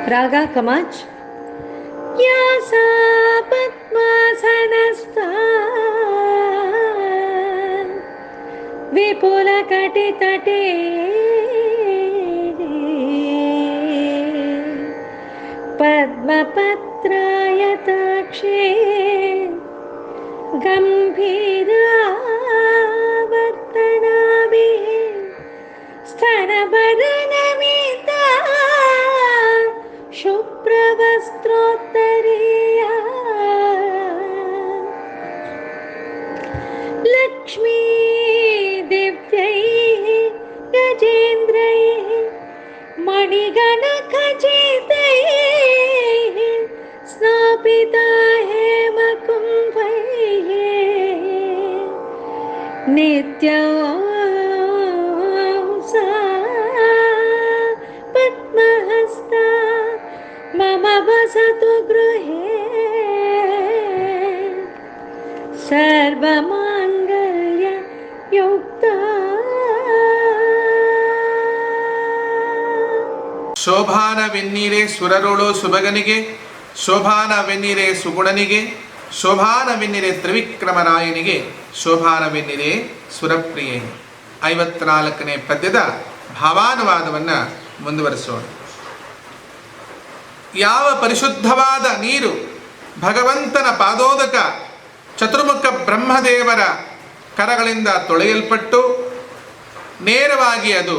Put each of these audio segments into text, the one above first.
रागा कमाच या सा पद्मासनस्था विपुलकटितटे पद्मपत्रायताक्षे गम्भीरावर्तनाभिः स्तनभरणमिता शुभ्रवस्त्रोत्तरीया लक्ष्मी दिव्यैः गजेन्द्रैः मणिगणखचितैः स्नापिता हेमकुम्भैः नित्यं सा पद्महस्ता मम वसतु गृहे सर्वमाङ्गल्य युक्ता। ಶೋಭಾನವೆನ್ನೀರೆ ಸುರರುಳು ಸುಬಗನಿಗೆ, ಶೋಭಾನವೆನ್ನೀರೆ ಸುಗುಣನಿಗೆ, ಶೋಭಾನವೆನ್ನೀರೆ ತ್ರಿವಿಕ್ರಮರಾಯನಿಗೆ, ಶೋಭಾನವೆನ್ನೀರೆ ಸುರಪ್ರಿಯೆ. 54ನೇ ಪದ್ಯದ ಭಾವಾನುವಾದವನ್ನು ಮುಂದುವರಿಸೋಣ. ಯಾವ ಪರಿಶುದ್ಧವಾದ ನೀರು ಭಗವಂತನ ಪಾದೋದಕ ಚತುರ್ಮುಖ ಬ್ರಹ್ಮದೇವರ ಕರಗಳಿಂದ ತೊಳೆಯಲ್ಪಟ್ಟು ನೇರವಾಗಿ ಅದು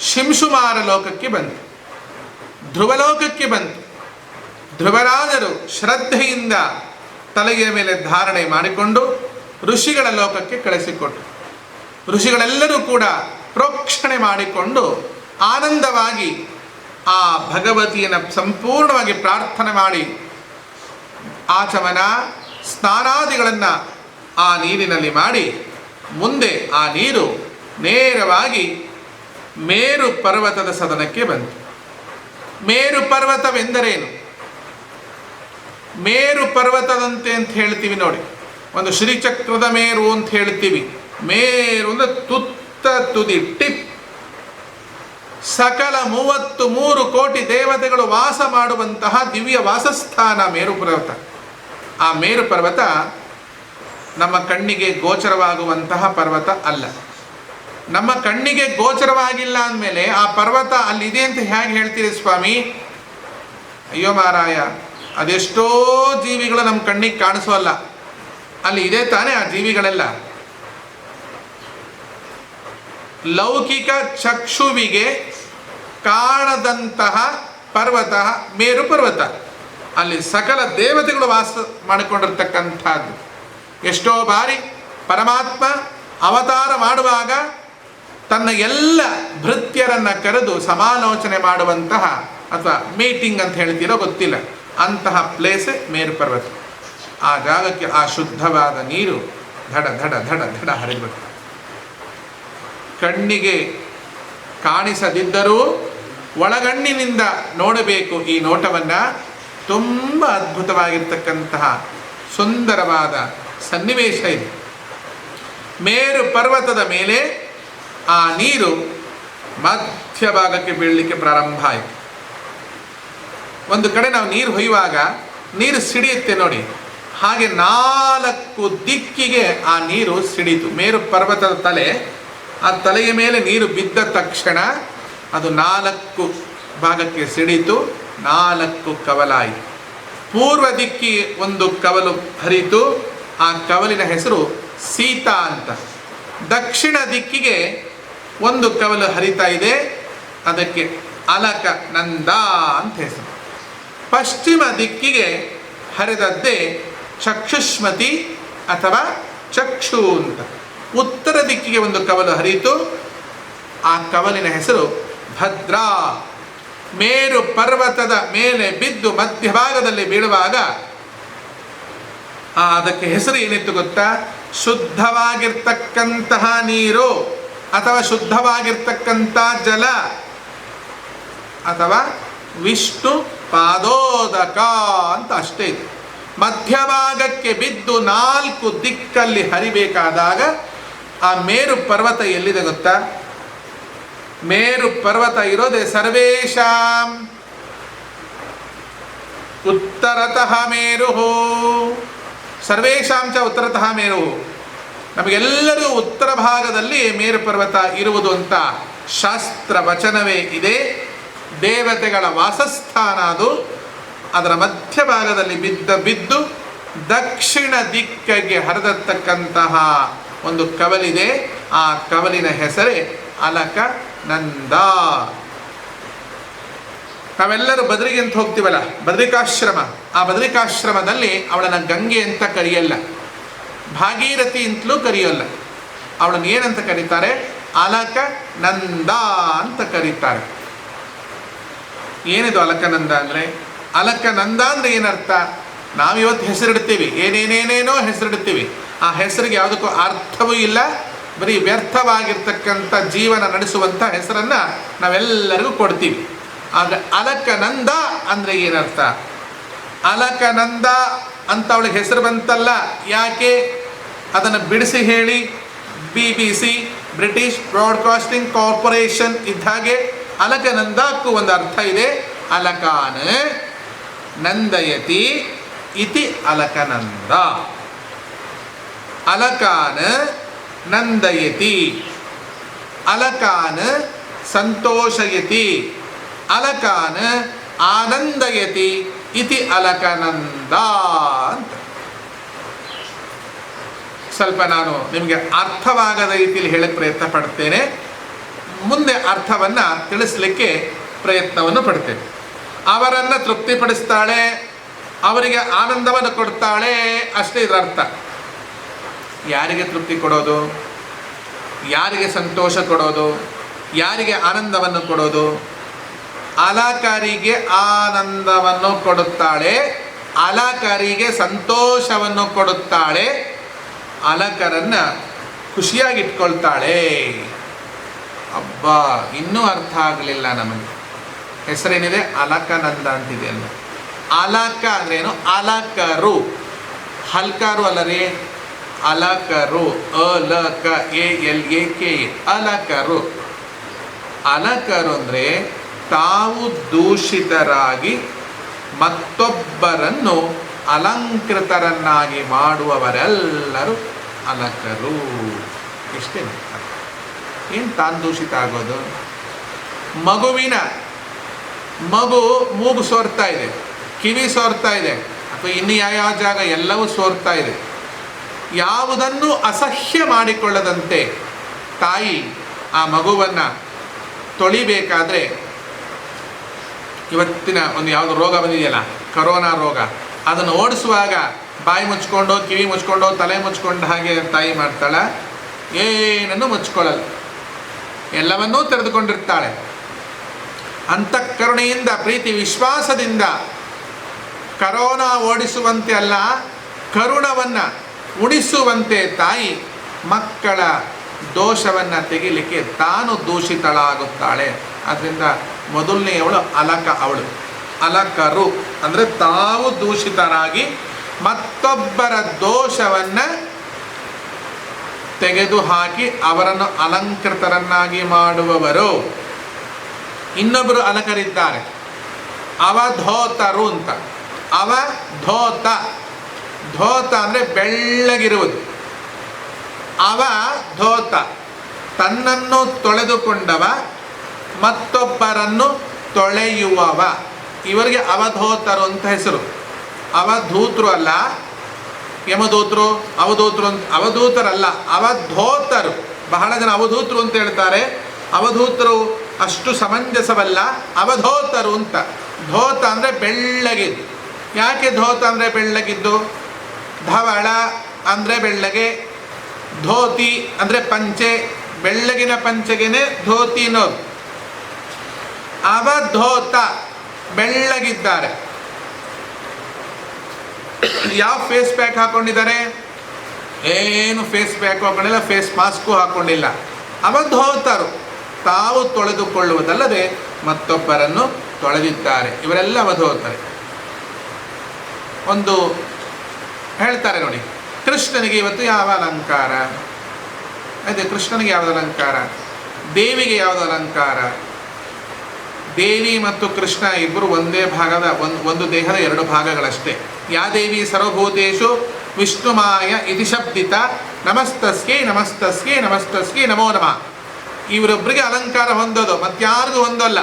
ಶಿಂಶುಮಾರ ಲೋಕಕ್ಕೆ ಬಂತು, ಧ್ರುವಲೋಕಕ್ಕೆ ಬಂತು. ಧ್ರುವರಾಜರು ಶ್ರದ್ಧೆಯಿಂದ ತಲೆಯ ಮೇಲೆ ಧಾರಣೆ ಮಾಡಿಕೊಂಡು ಋಷಿಗಳ ಲೋಕಕ್ಕೆ ಕಳಿಸಿಕೊಟ್ಟರು. ಋಷಿಗಳೆಲ್ಲರೂ ಕೂಡ ಪ್ರೋಕ್ಷಣೆ ಮಾಡಿಕೊಂಡು ಆನಂದವಾಗಿ ಆ ಭಗವತಿಯನ್ನು ಸಂಪೂರ್ಣವಾಗಿ ಪ್ರಾರ್ಥನೆ ಮಾಡಿ ಆಚಮನ ಸ್ನಾನಾದಿಗಳನ್ನು ಆ ನೀರಿನಲ್ಲಿ ಮಾಡಿ ಮುಂದೆ ಆ ನೀರು ನೇರವಾಗಿ ಮೇರು ಪರ್ವತದ ಸದನಕ್ಕೆ ಬಂತು. ಮೇರು ಪರ್ವತವೆಂದರೇನು? ಮೇರು ಪರ್ವತದಂತೆ ಅಂತ ಹೇಳ್ತೀವಿ ನೋಡಿ, ಒಂದು ಶ್ರೀಚಕ್ರದ ಮೇರು ಅಂತ ಹೇಳ್ತೀವಿ. ಮೇರು ಅಂದ್ರೆ ತುತ್ತ ತುದಿ, ಟಿಪ್. ಸಕಲ 33 ಕೋಟಿ ದೇವತೆಗಳು ವಾಸ ಮಾಡುವಂತಹ ದಿವ್ಯ ವಾಸಸ್ಥಾನ ಮೇರು ಪರ್ವತ. ಆ ಮೇರು ಪರ್ವತ ನಮ್ಮ ಕಣ್ಣಿಗೆ ಗೋಚರವಾಗುವಂತಹ ಪರ್ವತ ಅಲ್ಲ. ನಮ್ಮ ಕಣ್ಣಿಗೆ ಗೋಚರವಾಗಿಲ್ಲ ಅಂದಮೇಲೆ ಆ ಪರ್ವತ ಅಲ್ಲಿದೆ ಅಂತ ಹೇಗೆ ಹೇಳ್ತೀರಿ ಸ್ವಾಮಿ? ಅಯ್ಯೋ ಮಾರಾಯ, ಅದೆಷ್ಟೋ ಜೀವಿಗಳು ನಮ್ಮ ಕಣ್ಣಿಗೆ ಕಾಣಿಸೋಲ್ಲ, ಅಲ್ಲಿ ಇದೆ ತಾನೇ ಆ ಜೀವಿಗಳೆಲ್ಲ. ಲೌಕಿಕ ಚಕ್ಷುವಿಗೆ ಕಾಣದಂತಹ ಪರ್ವತ ಮೇರು ಪರ್ವತ. ಅಲ್ಲಿ ಸಕಲ ದೇವತೆಗಳು ವಾಸ ಮಾಡಿಕೊಂಡಿರ್ತಕ್ಕಂಥದ್ದು. ಎಷ್ಟೋ ಬಾರಿ ಪರಮಾತ್ಮ ಅವತಾರ ಮಾಡುವಾಗ ತನ್ನ ಎಲ್ಲ ಭೃತ್ಯರನ್ನು ಕರೆದು ಸಮಾಲೋಚನೆ ಮಾಡುವಂತಹ, ಅಥವಾ ಮೀಟಿಂಗ್ ಅಂತ ಹೇಳ್ತೀರೋ ಗೊತ್ತಿಲ್ಲ, ಅಂತಹ ಪ್ಲೇಸೇ ಮೇರು ಪರ್ವತ. ಆ ಜಾಗಕ್ಕೆ ಆ ಶುದ್ಧವಾದ ನೀರು ಧಡ ಧಡ ಧಡ ಧಡ ಹರಿಬೇಕು. ಕಣ್ಣಿಗೆ ಕಾಣಿಸದಿದ್ದರೂ ಒಳಗಣ್ಣಿನಿಂದ ನೋಡಬೇಕು ಈ ನೋಟವನ್ನು. ತುಂಬ ಅದ್ಭುತವಾಗಿರ್ತಕ್ಕಂತಹ ಸುಂದರವಾದ ಸನ್ನಿವೇಶ ಇದೆ. ಮೇರು ಪರ್ವತದ ಮೇಲೆ ಆ ನೀರು ಮಧ್ಯಭಾಗಕ್ಕೆ ಬೀಳಲಿಕ್ಕೆ ಪ್ರಾರಂಭ ಆಯಿತು. ಒಂದು ಕಡೆ ನಾವು ನೀರು ಹೊಯ್ಯುವಾಗ ನೀರು ಸಿಡಿಯುತ್ತೆ ನೋಡಿ, ಹಾಗೆ 4 ದಿಕ್ಕಿಗೆ ಆ ನೀರು ಸಿಡಿಯಿತು. ಮೇರು ಪರ್ವತದ ತಲೆ, ಆ ತಲೆಯ ಮೇಲೆ ನೀರು ಬಿದ್ದ ತಕ್ಷಣ ಅದು 4 ಭಾಗಕ್ಕೆ ಸಿಡಿಯಿತು, 4 ಕವಲಾಯಿತು. ಪೂರ್ವ ದಿಕ್ಕಿ ಒಂದು ಕವಲು ಹರಿಯಿತು, ಆ ಕವಲಿನ ಹೆಸರು ಸೀತಾ ಅಂತ. ದಕ್ಷಿಣ ದಿಕ್ಕಿಗೆ ಒಂದು ಕವಲು ಹರಿತಾ ಇದೆ, ಅದಕ್ಕೆ ಅಲಕ ನಂದ ಅಂತ ಹೆಸರು. ಪಶ್ಚಿಮ ದಿಕ್ಕಿಗೆ ಹರಿದದ್ದೇ ಚಕ್ಷುಷ್ಮತಿ ಅಥವಾ ಚಕ್ಷು ಅಂತ. ಉತ್ತರ ದಿಕ್ಕಿಗೆ ಒಂದು ಕವಲು ಹರಿಯಿತು, ಆ ಕವಲಿನ ಹೆಸರು ಭದ್ರಾ. ಮೇರು ಪರ್ವತದ ಮೇಲೆ ಬಿದ್ದು ಮಧ್ಯಭಾಗದಲ್ಲಿ ಬೀಳುವಾಗ ಅದಕ್ಕೆ ಹೆಸರು ಏನಿತ್ತು ಗೊತ್ತಾ? ಶುದ್ಧವಾಗಿರ್ತಕ್ಕಂತಹ ನೀರು ಅಥವಾ ಶುದ್ಧವಾಗಿರ್ತಕ್ಕಂಥ ಜಲ ಅಥವಾ ವಿಷ್ಣು ಪಾದೋದಕ ಅಂತ ಅಷ್ಟೇ ಇದೆ. ಮಧ್ಯಭಾಗಕ್ಕೆ ಬಿದ್ದು 4 ದಿಕ್ಕಲ್ಲಿ ಹರಿಬೇಕಾದಾಗ ಆ ಮೇರು ಪರ್ವತ ಎಲ್ಲಿದೆ ಗೊತ್ತಾ? ಮೇರು ಪರ್ವತ ಇರೋದೇ ಸರ್ವೇಶಾಂ ಉತ್ತರತಃ ಮೇರು, ಸರ್ವೇಷಾಂ ಚ ಉತ್ತರತಃ ಮೇರು, ನಮಗೆಲ್ಲರಿಗೂ ಉತ್ತರ ಭಾಗದಲ್ಲಿ ಮೇರು ಪರ್ವತ ಇರುವುದು ಅಂತ ಶಾಸ್ತ್ರ ವಚನವೇ ಇದೆ. ದೇವತೆಗಳ ವಾಸಸ್ಥಾನ ಅದು. ಅದರ ಮಧ್ಯಭಾಗದಲ್ಲಿ ಬಿದ್ದು ದಕ್ಷಿಣ ದಿಕ್ಕಿಗೆ ಹರಿದತಕ್ಕಂತಹ ಒಂದು ಕವಲಿದೆ. ಆ ಕವಲಿನ ಹೆಸರೇ ಅಲಕನಂದ. ನಾವೆಲ್ಲರೂ ಬದರಿಗೆ ಅಂತ ಹೋಗ್ತೀವಲ್ಲ, ಬದರಿಕಾಶ್ರಮ. ಆ ಬದರಿಕಾಶ್ರಮದಲ್ಲಿ ಅವಳನ್ನು ಗಂಗೆ ಅಂತ ಕರೆಯಲ್ಲ, ಭಾಗೀರಥಿ ಅಂತಲೂ ಕರೆಯೋಲ್ಲ. ಅವಳನ್ನು ಏನಂತ ಕರೀತಾರೆ? ಅಲಕನಂದ ಅಂತ ಕರೀತಾರೆ. ಏನಿದು ಅಲಕನಂದ ಅಂದರೆ? ಅಲಕನಂದ ಅಂದರೆ ಏನರ್ಥ? ನಾವಿವತ್ತು ಹೆಸರಿಡ್ತೀವಿ, ಏನೇನೇನೇನೋ ಹೆಸರಿಡ್ತೀವಿ. ಆ ಹೆಸರಿಗೆ ಯಾವುದಕ್ಕೂ ಅರ್ಥವೂ ಇಲ್ಲ, ಬರೀ ವ್ಯರ್ಥವಾಗಿರ್ತಕ್ಕಂಥ ಜೀವನ ನಡೆಸುವಂಥ ಹೆಸರನ್ನು ನಾವೆಲ್ಲರಿಗೂ ಕೊಡ್ತೀವಿ. ಆಗ ಅಲಕನಂದ ಅಂದರೆ ಏನರ್ಥ? ಅಲಕನಂದ ಅಂತ ಅವಳಿಗೆ ಹೆಸರು ಬಂತಲ್ಲ, ಯಾಕೆ? ಅದನ್ನು ಬಿಡಿಸಿ ಹೇಳಿ. BBC, ಬ್ರಿಟಿಷ್ ಬ್ರಾಡ್ಕಾಸ್ಟಿಂಗ್ ಕಾರ್ಪೊರೇಷನ್ ಇದ್ದ ಹಾಗೆ ಅಲಕನಂದಕ್ಕೂ ಒಂದು ಅರ್ಥ ಇದೆ. ಅಲಕಾನ್ ನಂದಯತಿ ಇತಿ ಅಲಕನಂದ. ಅಲಕಾನ್ ನಂದಯತಿ, ಅಲಕಾನ್ ಸಂತೋಷಯತಿ, ಅಲಕಾನ್ ಆನಂದಯತಿ ಇತಿ ಅಲಕನಂದ ಅಂತ. ಸ್ವಲ್ಪ ನಾನು ನಿಮಗೆ ಅರ್ಥವಾಗದ ರೀತಿಯಲ್ಲಿ ಹೇಳಕ್ಕೆ ಪ್ರಯತ್ನ ಪಡ್ತೇನೆ. ಮುಂದೆ ಅರ್ಥವನ್ನು ತಿಳಿಸ್ಲಿಕ್ಕೆ ಪ್ರಯತ್ನವನ್ನು ಪಡ್ತೇನೆ. ಅವರನ್ನು ತೃಪ್ತಿಪಡಿಸ್ತಾಳೆ, ಅವರಿಗೆ ಆನಂದವನ್ನು ಕೊಡ್ತಾಳೆ, ಅಷ್ಟೇ ಇದರ ಅರ್ಥ. ಯಾರಿಗೆ ತೃಪ್ತಿ ಕೊಡೋದು? ಯಾರಿಗೆ ಸಂತೋಷ ಕೊಡೋದು? ಯಾರಿಗೆ ಆನಂದವನ್ನು ಕೊಡೋದು? ಅಲಕರಿಗೆ ಆನಂದವನ್ನು ಕೊಡುತ್ತಾಳೆ, ಅಲಕರಿಗೆ ಸಂತೋಷವನ್ನು ಕೊಡುತ್ತಾಳೆ, ಅಲಕರನ್ನು ಖುಷಿಯಾಗಿಟ್ಕೊಳ್ತಾಳೆ. ಅಬ್ಬಾ, ಇನ್ನೂ ಅರ್ಥ ಆಗಲಿಲ್ಲ ನಮಗೆ. ಹೆಸರೇನಿದೆ? ಅಲಕನಂದ ಅಂತಿದೆ ಅಲ್ಲ. ಅಲಕ ಅಂದ್ರೇನು? ಅಲಕರು, ಹಲ್ಕಾರು ಅಲ್ಲ ರೀ, ಅಲಕರು. ALAKA, ಅಲಕರು. ಅಲಕರು ಅಂದರೆ ತಾವು ದೂಷಿತರಾಗಿ ಮತ್ತೊಬ್ಬರನ್ನು ಅಲಂಕೃತರನ್ನಾಗಿ ಮಾಡುವವರೆಲ್ಲರೂ ಅಲಕರು. ಇಷ್ಟೇ. ಏನು ತಾನು ದೂಷಿತ ಆಗೋದು? ಮಗು ಮೂಗು ಸೋರ್ತಾ ಇದೆ, ಕಿವಿ ಸೋರ್ತಾ ಇದೆ, ಅಥವಾ ಇನ್ನು ಯಾವ ಜಾಗ ಎಲ್ಲವೂ ಸೋರ್ತಾ ಇದೆ. ಯಾವುದನ್ನು ಅಸಹ್ಯ ಮಾಡಿಕೊಳ್ಳದಂತೆ ತಾಯಿ ಆ ಮಗುವನ್ನು ತೊಳಿಬೇಕಾದ್ರೆ, ಇವತ್ತಿನ ಒಂದು ಯಾವುದು ರೋಗ ಬಂದಿದೆಯಲ್ಲ, ಕರೋನಾ ರೋಗ, ಅದನ್ನು ಓಡಿಸುವಾಗ ಬಾಯಿ ಮುಚ್ಕೊಂಡು, ಕಿವಿ ಮುಚ್ಕೊಂಡು, ತಲೆ ಮುಚ್ಕೊಂಡು ಹಾಗೆ ತಾಯಿ ಮಾಡ್ತಾಳೆ? ಏನನ್ನು ಮುಚ್ಕೊಳ್ಳಲ್ಲ, ಎಲ್ಲವನ್ನೂ ತೆರೆದುಕೊಂಡಿರ್ತಾಳೆ. ಅಂತಃಕರುಣೆಯಿಂದ, ಪ್ರೀತಿ ವಿಶ್ವಾಸದಿಂದ ಕರೋನಾ ಓಡಿಸುವಂತೆ ಅಲ್ಲ, ಕರುಣವನ್ನು ಉಳಿಸುವಂತೆ ತಾಯಿ ಮಕ್ಕಳ ದೋಷವನ್ನು ತೆಗಿಲಿಕ್ಕೆ ತಾನು ದೂಷಿತಳಾಗುತ್ತಾಳೆ. ಆದ್ದರಿಂದ ಮೊದಲನೆಯವಳು ಅಲಕ. ಅವಳು ಅಲಕರು ಅಂದರೆ ತಾವು ದೂಷಿತರಾಗಿ ಮತ್ತೊಬ್ಬರ ದೋಷವನ್ನು ತೆಗೆದುಹಾಕಿ ಅವರನ್ನು ಅಲಂಕೃತರನ್ನಾಗಿ ಮಾಡುವವರು. ಇನ್ನೊಬ್ಬರು ಅಲಕರಿದ್ದಾರೆ, ಅವಧೂತರು ಅಂತ. ಅವಧೂತ, ಧೋತ ಅಂದರೆ ಬೆಳ್ಳಗಿರುವುದು. ಅವಧೂತ ತನ್ನನ್ನು ತೊಳೆದುಕೊಂಡವ, ಮತ್ತೊಬ್ಬರನ್ನು ತೊಳೆಯುವವ. ಇವರಿಗೆ ಅವಧೂತರು ಅಂತ ಹೆಸರು. ಅವಧೂತರು ಅಲ್ಲ, ಯಮದೂತರು, ಅವಧೂತರು ಅಂತ. ಅವಧೂತರಲ್ಲ, ಅವಧೂತರು. ಬಹಳ ಜನ ಅವಧೂತರು ಅಂತ ಹೇಳ್ತಾರೆ. ಅವಧೂತರು ಅಷ್ಟು ಸಮಂಜಸವಲ್ಲ, ಅವಧೂತರು ಅಂತ. ಧೋತ ಅಂದರೆ ಬೆಳ್ಳಗಿದ್ದು. ಯಾಕೆ ಧೋತ ಅಂದರೆ ಬೆಳ್ಳಗಿದ್ದು? ಧವಳ ಅಂದರೆ ಬೆಳ್ಳಗೆ, ಧೋತಿ ಅಂದರೆ ಪಂಚೆ, ಬೆಳ್ಳಗಿನ ಪಂಚೆಗೆನೆ ಧೋತಿ ಅನ್ನೋದು. ಅವಧೂತ ಬೆಳ್ಳಗಿದ್ದಾರೆ. ಯಾವ ಫೇಸ್ ಪ್ಯಾಕ್ ಹಾಕೊಂಡಿದ್ದಾರೆ? ಏನು ಫೇಸ್ ಪ್ಯಾಕ್ ಹಾಕೊಂಡಿಲ್ಲ, ಫೇಸ್ ಮಾಸ್ಕು ಹಾಕೊಂಡಿಲ್ಲ. ಅವಧೂತರು ತಾವು ತೊಳೆದುಕೊಳ್ಳುವುದಲ್ಲದೆ ಮತ್ತೊಬ್ಬರನ್ನು ತೊಳೆದಿದ್ದಾರೆ. ಇವರೆಲ್ಲ ಅವಧೂತರೆ. ಒಂದು ಹೇಳ್ತಾರೆ ನೋಡಿ, ಕೃಷ್ಣನಿಗೆ ಇವತ್ತು ಯಾವ ಅಲಂಕಾರ? ಅದೇ ಕೃಷ್ಣನಿಗೆ ಯಾವುದು ಅಲಂಕಾರ? ದೇವಿಗೆ ಯಾವುದು ಅಲಂಕಾರ? ದೇವಿ ಮತ್ತು ಕೃಷ್ಣ ಇಬ್ಬರು ಒಂದೇ ಭಾಗದ ಒಂದು ದೇಹದ ಎರಡು ಭಾಗಗಳಷ್ಟೇ. ಯಾ ದೇವಿ ಸರ್ವಭೂತೇಷು ವಿಷ್ಣುಮಾಯ ಇತಿ ಶಬ್ದಿತ ನಮಸ್ತಸ್ಯೈ ನಮಸ್ತಸ್ಯೈ ನಮಸ್ತಸ್ಯೈ ನಮೋ ನಮಃ. ಇವರೊಬ್ಬರಿಗೆ ಅಲಂಕಾರ ಹೊಂದೋದು, ಮತ್ತಾರಿಗೂ ಹೊಂದಲ್ಲ.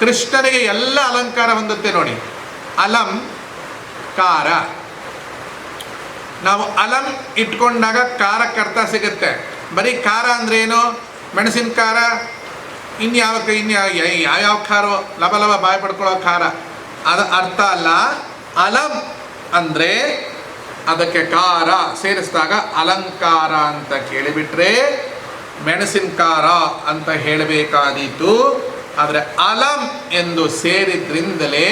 ಕೃಷ್ಣನಿಗೆ ಎಲ್ಲ ಅಲಂಕಾರ ಹೊಂದುತ್ತೆ ನೋಡಿ. ಅಲಂ ಕಾರ, ನಾವು ಅಲಂ ಇಟ್ಕೊಂಡಾಗ ಕಾರಕ್ಕೆ ಅರ್ಥ ಸಿಗುತ್ತೆ. ಬರೀ ಖಾರ ಅಂದ್ರೇನು? ಮೆಣಸಿನ ಖಾರ, ಯಾವ್ಯಾವ ಖಾರೋ ಲವ ಬಾಯಿ ಪಡ್ಕೊಳ್ಳೋ ಖಾರ, ಅದು ಅರ್ಥ ಅಲ್ಲ. ಅಲಂ ಅಂದರೆ ಅದಕ್ಕೆ ಕಾರ ಸೇರಿಸಿದಾಗ ಅಲಂಕಾರ ಅಂತ ಕೇಳಿಬಿಟ್ರೆ ಮೆಣಸಿನ ಖಾರ ಅಂತ ಹೇಳಬೇಕಾದೀತು. ಆದರೆ ಅಲಂ ಎಂದು ಸೇರಿದ್ರಿಂದಲೇ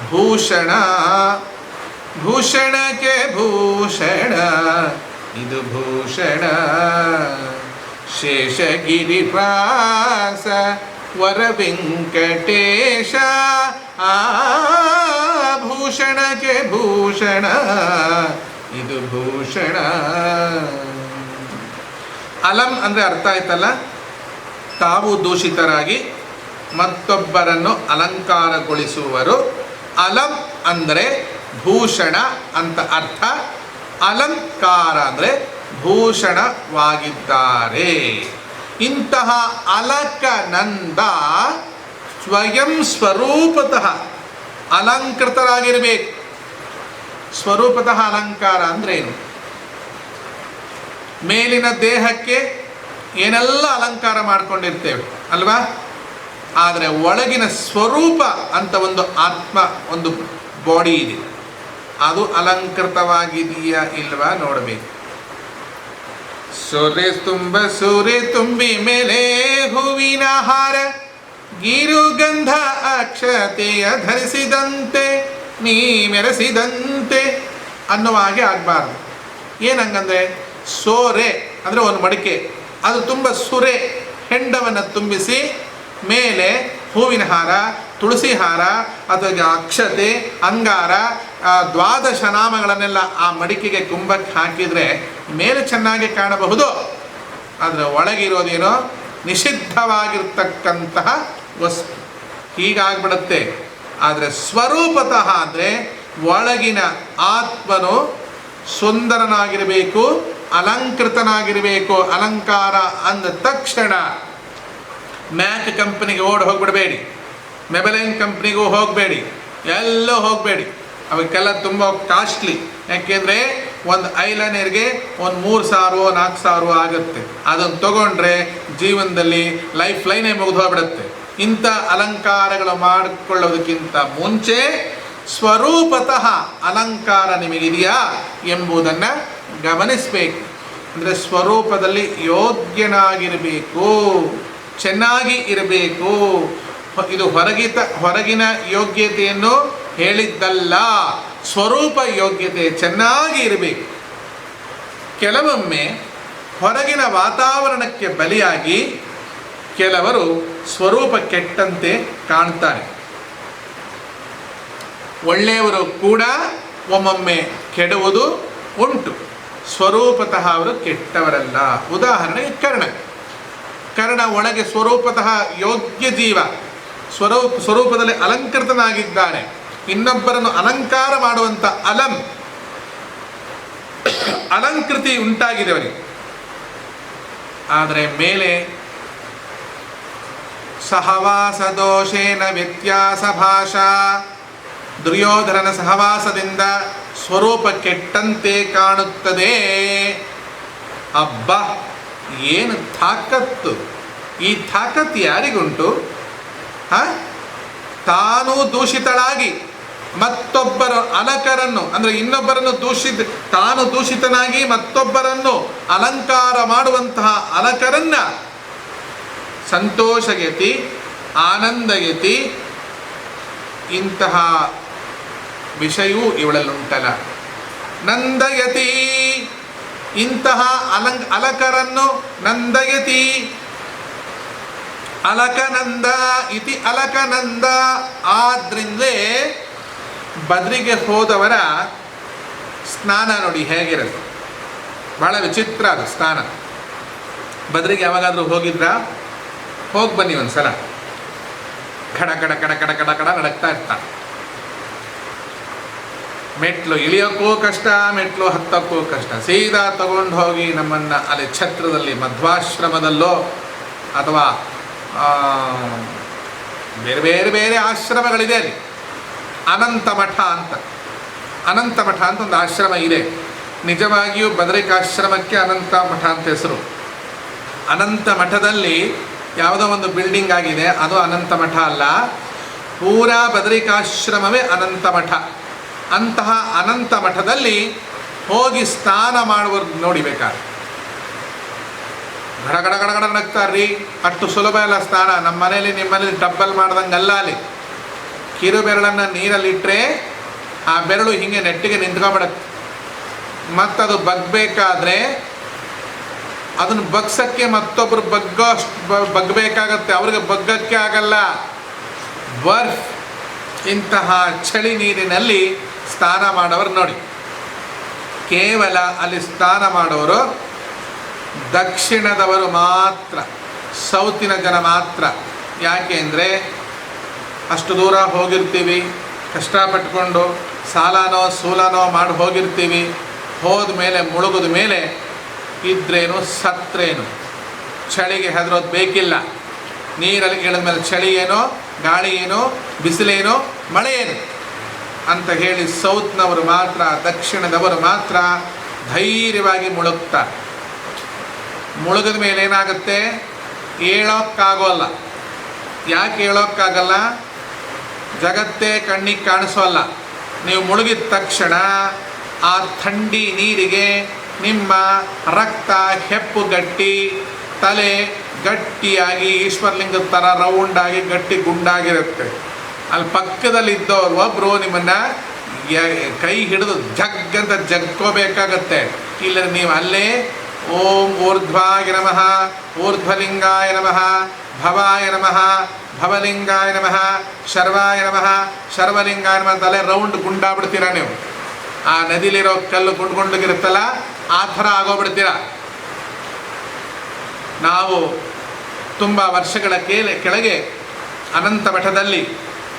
ಭೂಷಣ, ಭೂಷಣಕ್ಕೆ ಭೂಷಣ, ಇದು ಭೂಷಣ. ಶೇಷಗಿರಿವಾಸ ವರ ವೆಂಕಟೇಶ, ಭೂಷಣಕ್ಕೆ ಭೂಷಣ, ಇದು ಭೂಷಣ. ಅಲಂ ಅಂದರೆ ಅರ್ಥ ಆಯ್ತಲ್ಲ, ತಾವು ದೂಷಿತರಾಗಿ ಮತ್ತೊಬ್ಬರನ್ನು ಅಲಂಕಾರಗೊಳಿಸುವರು. ಅಲಂ ಅಂದರೆ ಭೂಷಣ ಅಂತ ಅರ್ಥ. ಅಲಂಕಾರ ಅಂದರೆ ಭೂಷಣವಾಗಿದ್ದಾರೆ. ಇಂತಹ ಅಲಕನಂದ ಸ್ವಯಂ ಸ್ವರೂಪತಃ ಅಲಂಕೃತರಾಗಿರಬೇಕು. ಸ್ವರೂಪತಃ ಅಲಂಕಾರ ಅಂದ್ರೇನು? ಮೇಲಿನ ದೇಹಕ್ಕೆ ಏನೆಲ್ಲ ಅಲಂಕಾರ ಮಾಡ್ಕೊಂಡಿರ್ತೇವೆ ಅಲ್ವಾ? ಆದರೆ ಒಳಗಿನ ಸ್ವರೂಪ ಅಂತ ಒಂದು ಆತ್ಮ, ಒಂದು ಬಾಡಿ ಇದೆ, ಅದು ಅಲಂಕೃತವಾಗಿದೆಯಾ ಇಲ್ವಾ ನೋಡಬೇಕು. ಸೂರ್ಯ ತುಂಬಿ ಮೇಲೆ ಹೂವಿನ ಹಾರ, ಗೀರುಗಂಧ ಅಕ್ಷತೆಯ ಧರಿಸಿದಂತೆ ನೀ ಮೆರೆಸಿದಂತೆ ಅನ್ನುವ ಹಾಗೆ ಆಗಬಾರ್ದು. ಏನಂಗಂದ್ರೆ ಸೋರೆ ಅಂದರೆ ಒಂದು ಮಡಿಕೆ, ಅದು ತುಂಬ ಸುರೆ ಹೆಂಡವನ್ನು ತುಂಬಿಸಿ ಮೇಲೆ ಹೂವಿನ ಹಾರ, ತುಳಸಿ ಹಾರ ಅಥವಾ ಅಕ್ಷತೆ, ಅಂಗಾರ, ದ್ವಾದಶ ನಾಮಗಳನ್ನೆಲ್ಲ ಆ ಮಡಿಕೆಗೆ ಕುಂಭಕ್ಕೆ ಹಾಕಿದರೆ ಮೇಲೆ ಚೆನ್ನಾಗಿ ಕಾಣಬಹುದು. ಆದರೆ ಒಳಗಿರೋದೇನೋ ನಿಷಿದ್ಧವಾಗಿರ್ತಕ್ಕಂತಹ ವಸ್ತು, ಹೀಗಾಗ್ಬಿಡುತ್ತೆ. ಆದರೆ ಸ್ವರೂಪತಃ ಅಂದರೆ ಒಳಗಿನ ಆತ್ಮನು ಸುಂದರನಾಗಿರಬೇಕು, ಅಲಂಕೃತನಾಗಿರಬೇಕು. ಅಲಂಕಾರ ಅಂದ ತಕ್ಷಣ ಮ್ಯಾಕ್ ಕಂಪ್ನಿಗೆ ಓಡಿ ಹೋಗ್ಬಿಡಬೇಡಿ, ಮೆಬಲೈನ್ ಕಂಪ್ನಿಗೂ ಹೋಗಬೇಡಿ, ಎಲ್ಲೂ ಹೋಗಬೇಡಿ. ಅವಕ್ಕೆಲ್ಲ ತುಂಬ ಕಾಸ್ಟ್ಲಿ. ಯಾಕೆಂದರೆ ಒಂದು ಐಲೈನರ್ಗೆ ಒಂದು 3,000 4,000 ಆಗುತ್ತೆ. ಅದನ್ನು ತೊಗೊಂಡ್ರೆ ಜೀವನದಲ್ಲಿ ಲೈಫ್ ಲೈನೇ ಮುಗಿದು ಹೋಗ್ಬಿಡುತ್ತೆ. ಇಂಥ ಅಲಂಕಾರಗಳು ಮಾಡಿಕೊಳ್ಳೋದಕ್ಕಿಂತ ಮುಂಚೆ ಸ್ವರೂಪತಃ ಅಲಂಕಾರ ನಿಮಗಿದೆಯಾ ಎಂಬುದನ್ನು ಗಮನಿಸಬೇಕು. ಅಂದರೆ ಸ್ವರೂಪದಲ್ಲಿ ಯೋಗ್ಯನಾಗಿರಬೇಕು, ಚೆನ್ನಾಗಿ ಇರಬೇಕು. ಇದು ಹೊರಗಿನ ಯೋಗ್ಯತೆಯನ್ನು ಹೇಳಿದ್ದಲ್ಲ, ಸ್ವರೂಪ ಯೋಗ್ಯತೆ ಚೆನ್ನಾಗಿ ಇರಬೇಕು. ಕೆಲವೊಮ್ಮೆ ಹೊರಗಿನ ವಾತಾವರಣಕ್ಕೆ ಬಲಿಯಾಗಿ ಕೆಲವರು ಸ್ವರೂಪ ಕೆಟ್ಟಂತೆ ಕಾಣ್ತಾರೆ. ಒಳ್ಳೆಯವರು ಕೂಡ ಒಮ್ಮೊಮ್ಮೆ ಕೆಡುವುದು ಉಂಟು. ಸ್ವರೂಪತಃ ಅವರು ಕೆಟ್ಟವರಲ್ಲ. ಉದಾಹರಣೆಗೆ ಕರ್ಣ ಒಳಗೆ ಸ್ವರೂಪತಃ ಯೋಗ್ಯ ಜೀವ, ಸ್ವರೂಪದಲ್ಲಿ ಅಲಂಕೃತನಾಗಿದ್ದಾನೆ. ಇನ್ನೊಬ್ಬರನ್ನು ಅಲಂಕಾರ ಮಾಡುವಂಥ ಅಲಂಕೃತಿ ಉಂಟಾಗಿದೆ ಅವನಿಗೆ. ಆದರೆ ಮೇಲೆ ಸಹವಾಸ ದೋಷೇನ ವ್ಯತ್ಯಾಸ ಭಾಷಾ, ದುರ್ಯೋಧನನ ಸಹವಾಸದಿಂದ ಸ್ವರೂಪ ಕೆಟ್ಟಂತೆ ಕಾಣುತ್ತದೆ. ಅಬ್ಬಾ, ಏನು ತಾಕತ್ತು! ಈ ತಾಕತ್ತು ಯಾರಿಗುಂಟು? ತಾನು ದೂಷಿತಳಾಗಿ ಮತ್ತೊಬ್ಬರ ಅಲಕರನ್ನು, ಅಂದರೆ ಇನ್ನೊಬ್ಬರನ್ನು ತಾನು ದೂಷಿತನಾಗಿ ಮತ್ತೊಬ್ಬರನ್ನು ಅಲಂಕಾರ ಮಾಡುವಂತಹ ಅಲಕರನ್ನ ಸಂತೋಷಯತಿ, ಆನಂದಯತಿ. ಇಂತಹ ವಿಷಯವೂ ಇವಳಲ್ಲುಂಟಲ್ಲ. ನಂದಯತಿ, ಇಂತಹ ಅಲಕರನ್ನು ನಂದಯತಿ. ಅಲಕನಂದ ಇತಿ ಅಲಕನಂದ. ಆದ್ರಿಂದಲೇ ಬದ್ರಿಗೆ ಹೋದವರ ಸ್ನಾನ ನೋಡಿ ಹೇಗಿರುತ್ತೆ, ಬಹಳ ವಿಚಿತ್ರ ಅದು ಸ್ನಾನ. ಬದ್ರಿಗೆ ಯಾವಾಗಾದರೂ ಹೋಗಿದ್ರಾ? ಹೋಗಿ ಬನ್ನಿ ಒಂದ್ಸಲ. ಕಡ ಕಡ ಕಡ ಕಡ ಕಡ ಕಡ ನಡಕ್ತಾ ಇರ್ತಾನೆ. ಮೆಟ್ಲು ಇಳಿಯೋಕ್ಕೂ ಕಷ್ಟ, ಮೆಟ್ಲು ಹತ್ತಕ್ಕೂ ಕಷ್ಟ. ಸೀದಾ ತಗೊಂಡು ಹೋಗಿ ನಮ್ಮನ್ನು ಅಲ್ಲಿ ಛತ್ರದಲ್ಲಿ ಮಧ್ವಾಶ್ರಮದಲ್ಲೋ ಅಥವಾ ಬೇರೆ ಬೇರೆ ಬೇರೆ ಆಶ್ರಮಗಳಿದೆ ಅಲ್ಲಿ. ಅನಂತ ಮಠ ಅಂತ ಒಂದು ಆಶ್ರಮ ಇದೆ. ನಿಜವಾಗಿಯೂ ಬದರಿಕಾಶ್ರಮಕ್ಕೆ ಅನಂತ ಮಠ ಅಂತ ಹೆಸರು. ಅನಂತ ಮಠದಲ್ಲಿ ಯಾವುದೋ ಒಂದು ಬಿಲ್ಡಿಂಗ್ ಆಗಿದೆ, ಅದು ಅನಂತ ಮಠ ಅಲ್ಲ, ಪೂರಾ ಬದರಿಕಾಶ್ರಮವೇ ಅನಂತ ಮಠ. ಅಂತಹ ಅನಂತ ಮಠದಲ್ಲಿ ಹೋಗಿ ಸ್ನಾನ ಮಾಡುವರು ನೋಡಿಬೇಕಾದ್ರೆ ಗಡ ಗಡ ಗಡ ಗಡ ನಗ್ತಾರ್ರಿ. ಅಷ್ಟು ಸುಲಭ ಇಲ್ಲ ಸ್ನಾನ. ನಮ್ಮ ಮನೇಲಿ ನಿಮ್ಮ ಮನೇಲಿ ಡಬ್ಬಲ್ ಮಾಡ್ದಂಗಲ್ಲ. ಅಲ್ಲಿ ಕಿರು ಬೆರಳನ್ನು ನೀರಲ್ಲಿಟ್ಟರೆ ಆ ಬೆರಳು ಹೀಗೆ ನೆಟ್ಟಿಗೆ ನಿಂತ್ಕೊಂಡ್ಬಿಡತ್ತೆ. ಮತ್ತದು ಬಗ್ಬೇಕಾದ್ರೆ ಅದನ್ನು ಬಗ್ಸಕ್ಕೆ ಮತ್ತೊಬ್ಬರು ಬಗ್ಬೇಕಾಗತ್ತೆ. ಅವ್ರಿಗೆ ಬಗ್ಗಕ್ಕೆ ಆಗಲ್ಲ. ಬರ್ಫ್ ಇಂತಹ ಚಳಿ ನೀರಿನಲ್ಲಿ ಸ್ನಾನ ಮಾಡೋರು ನೋಡಿ. ಕೇವಲ ಅಲ್ಲಿ ಸ್ನಾನ ಮಾಡೋರು ದಕ್ಷಿಣದವರು ಮಾತ್ರ, ಸೌತಿನ ಜನ ಮಾತ್ರ. ಯಾಕೆ ಅಂದರೆ ಅಷ್ಟು ದೂರ ಹೋಗಿರ್ತೀವಿ, ಕಷ್ಟಪಟ್ಕೊಂಡು ಸಾಲನೋ ಸೂಲನೋ ಮಾಡಿ ಹೋಗಿರ್ತೀವಿ. ಹೋದ ಮೇಲೆ ಮುಳುಗಿದ ಮೇಲೆ ಇದ್ರೇನು ಸತ್ರೇನು, ಚಳಿಗೆ ಹೆದರೋದು ಬೇಕಿಲ್ಲ. ನೀರಲ್ಲಿ ಇಳಿದ ಮೇಲೆ ಚಳಿ ಏನೋ, ಗಾಳಿ ಏನೋ, ಬಿಸಿಲೇನೋ, ಮಳೆ ಏನು ಅಂತ ಹೇಳಿ ಸೌತ್ನವರು ಮಾತ್ರ, ದಕ್ಷಿಣದವರು ಮಾತ್ರ ಧೈರ್ಯವಾಗಿ ಮುಳುಗ್ತಾರೆ. ಮುಳುಗಿದ ಮೇಲೆ ಏನಾಗುತ್ತೆ? ಹೇಳೋಕ್ಕಾಗೋಲ್ಲ. ಯಾಕೆ ಹೇಳೋಕ್ಕಾಗಲ್ಲ? ಜಗತ್ತೇ ಕಣ್ಣಿಗೆ ಕಾಣಿಸೋಲ್ಲ. ನೀವು ಮುಳುಗಿದ ತಕ್ಷಣ ಆ ಥಂಡಿ ನೀರಿಗೆ ನಿಮ್ಮ ರಕ್ತ ಹೆಪ್ಪುಗಟ್ಟಿ, ತಲೆ ಗಟ್ಟಿಯಾಗಿ ಈಶ್ವರಲಿಂಗದ ಥರ ರೌಂಡಾಗಿ ಗಟ್ಟಿ ಗುಂಡಾಗಿರುತ್ತೆ. ಅಲ್ಲಿ ಪಕ್ಕದಲ್ಲಿದ್ದವ್ರು ಒಬ್ಬರು ನಿಮ್ಮನ್ನು ಕೈ ಹಿಡಿದು ಜಗ್ಗಂತ ಜಗ್ಕೋಬೇಕಾಗತ್ತೆ. ಇಲ್ಲ ನೀವು ಅಲ್ಲೇ ಓಂ ಊರ್ಧ್ವಾಯ ನಮಃ, ಊರ್ಧ್ವಲಿಂಗಾಯ ನಮಃ, ಭವಾಯ ನಮಃ, ಭವಲಿಂಗಾಯ ನಮಃ, ಶರ್ವಾಯ ನಮಃ, ಶರ್ವಲಿಂಗಾಯ ನಮಃ ತಲೆ ರೌಂಡ್ ಗುಂಡಾಗ್ಬಿಡ್ತೀರ ನೀವು. ಆ ನದಿಲಿರೋ ಕಲ್ಲು ಗುಂಡ್ಗುಂಡಗಿರುತ್ತಲ್ಲ, ಆ ಥರ ಆಗೋಗ್ಬಿಡ್ತೀರ. ನಾವು ತುಂಬ ವರ್ಷಗಳ ಕೆಳಗೆ ಅನಂತ ಮಠದಲ್ಲಿ,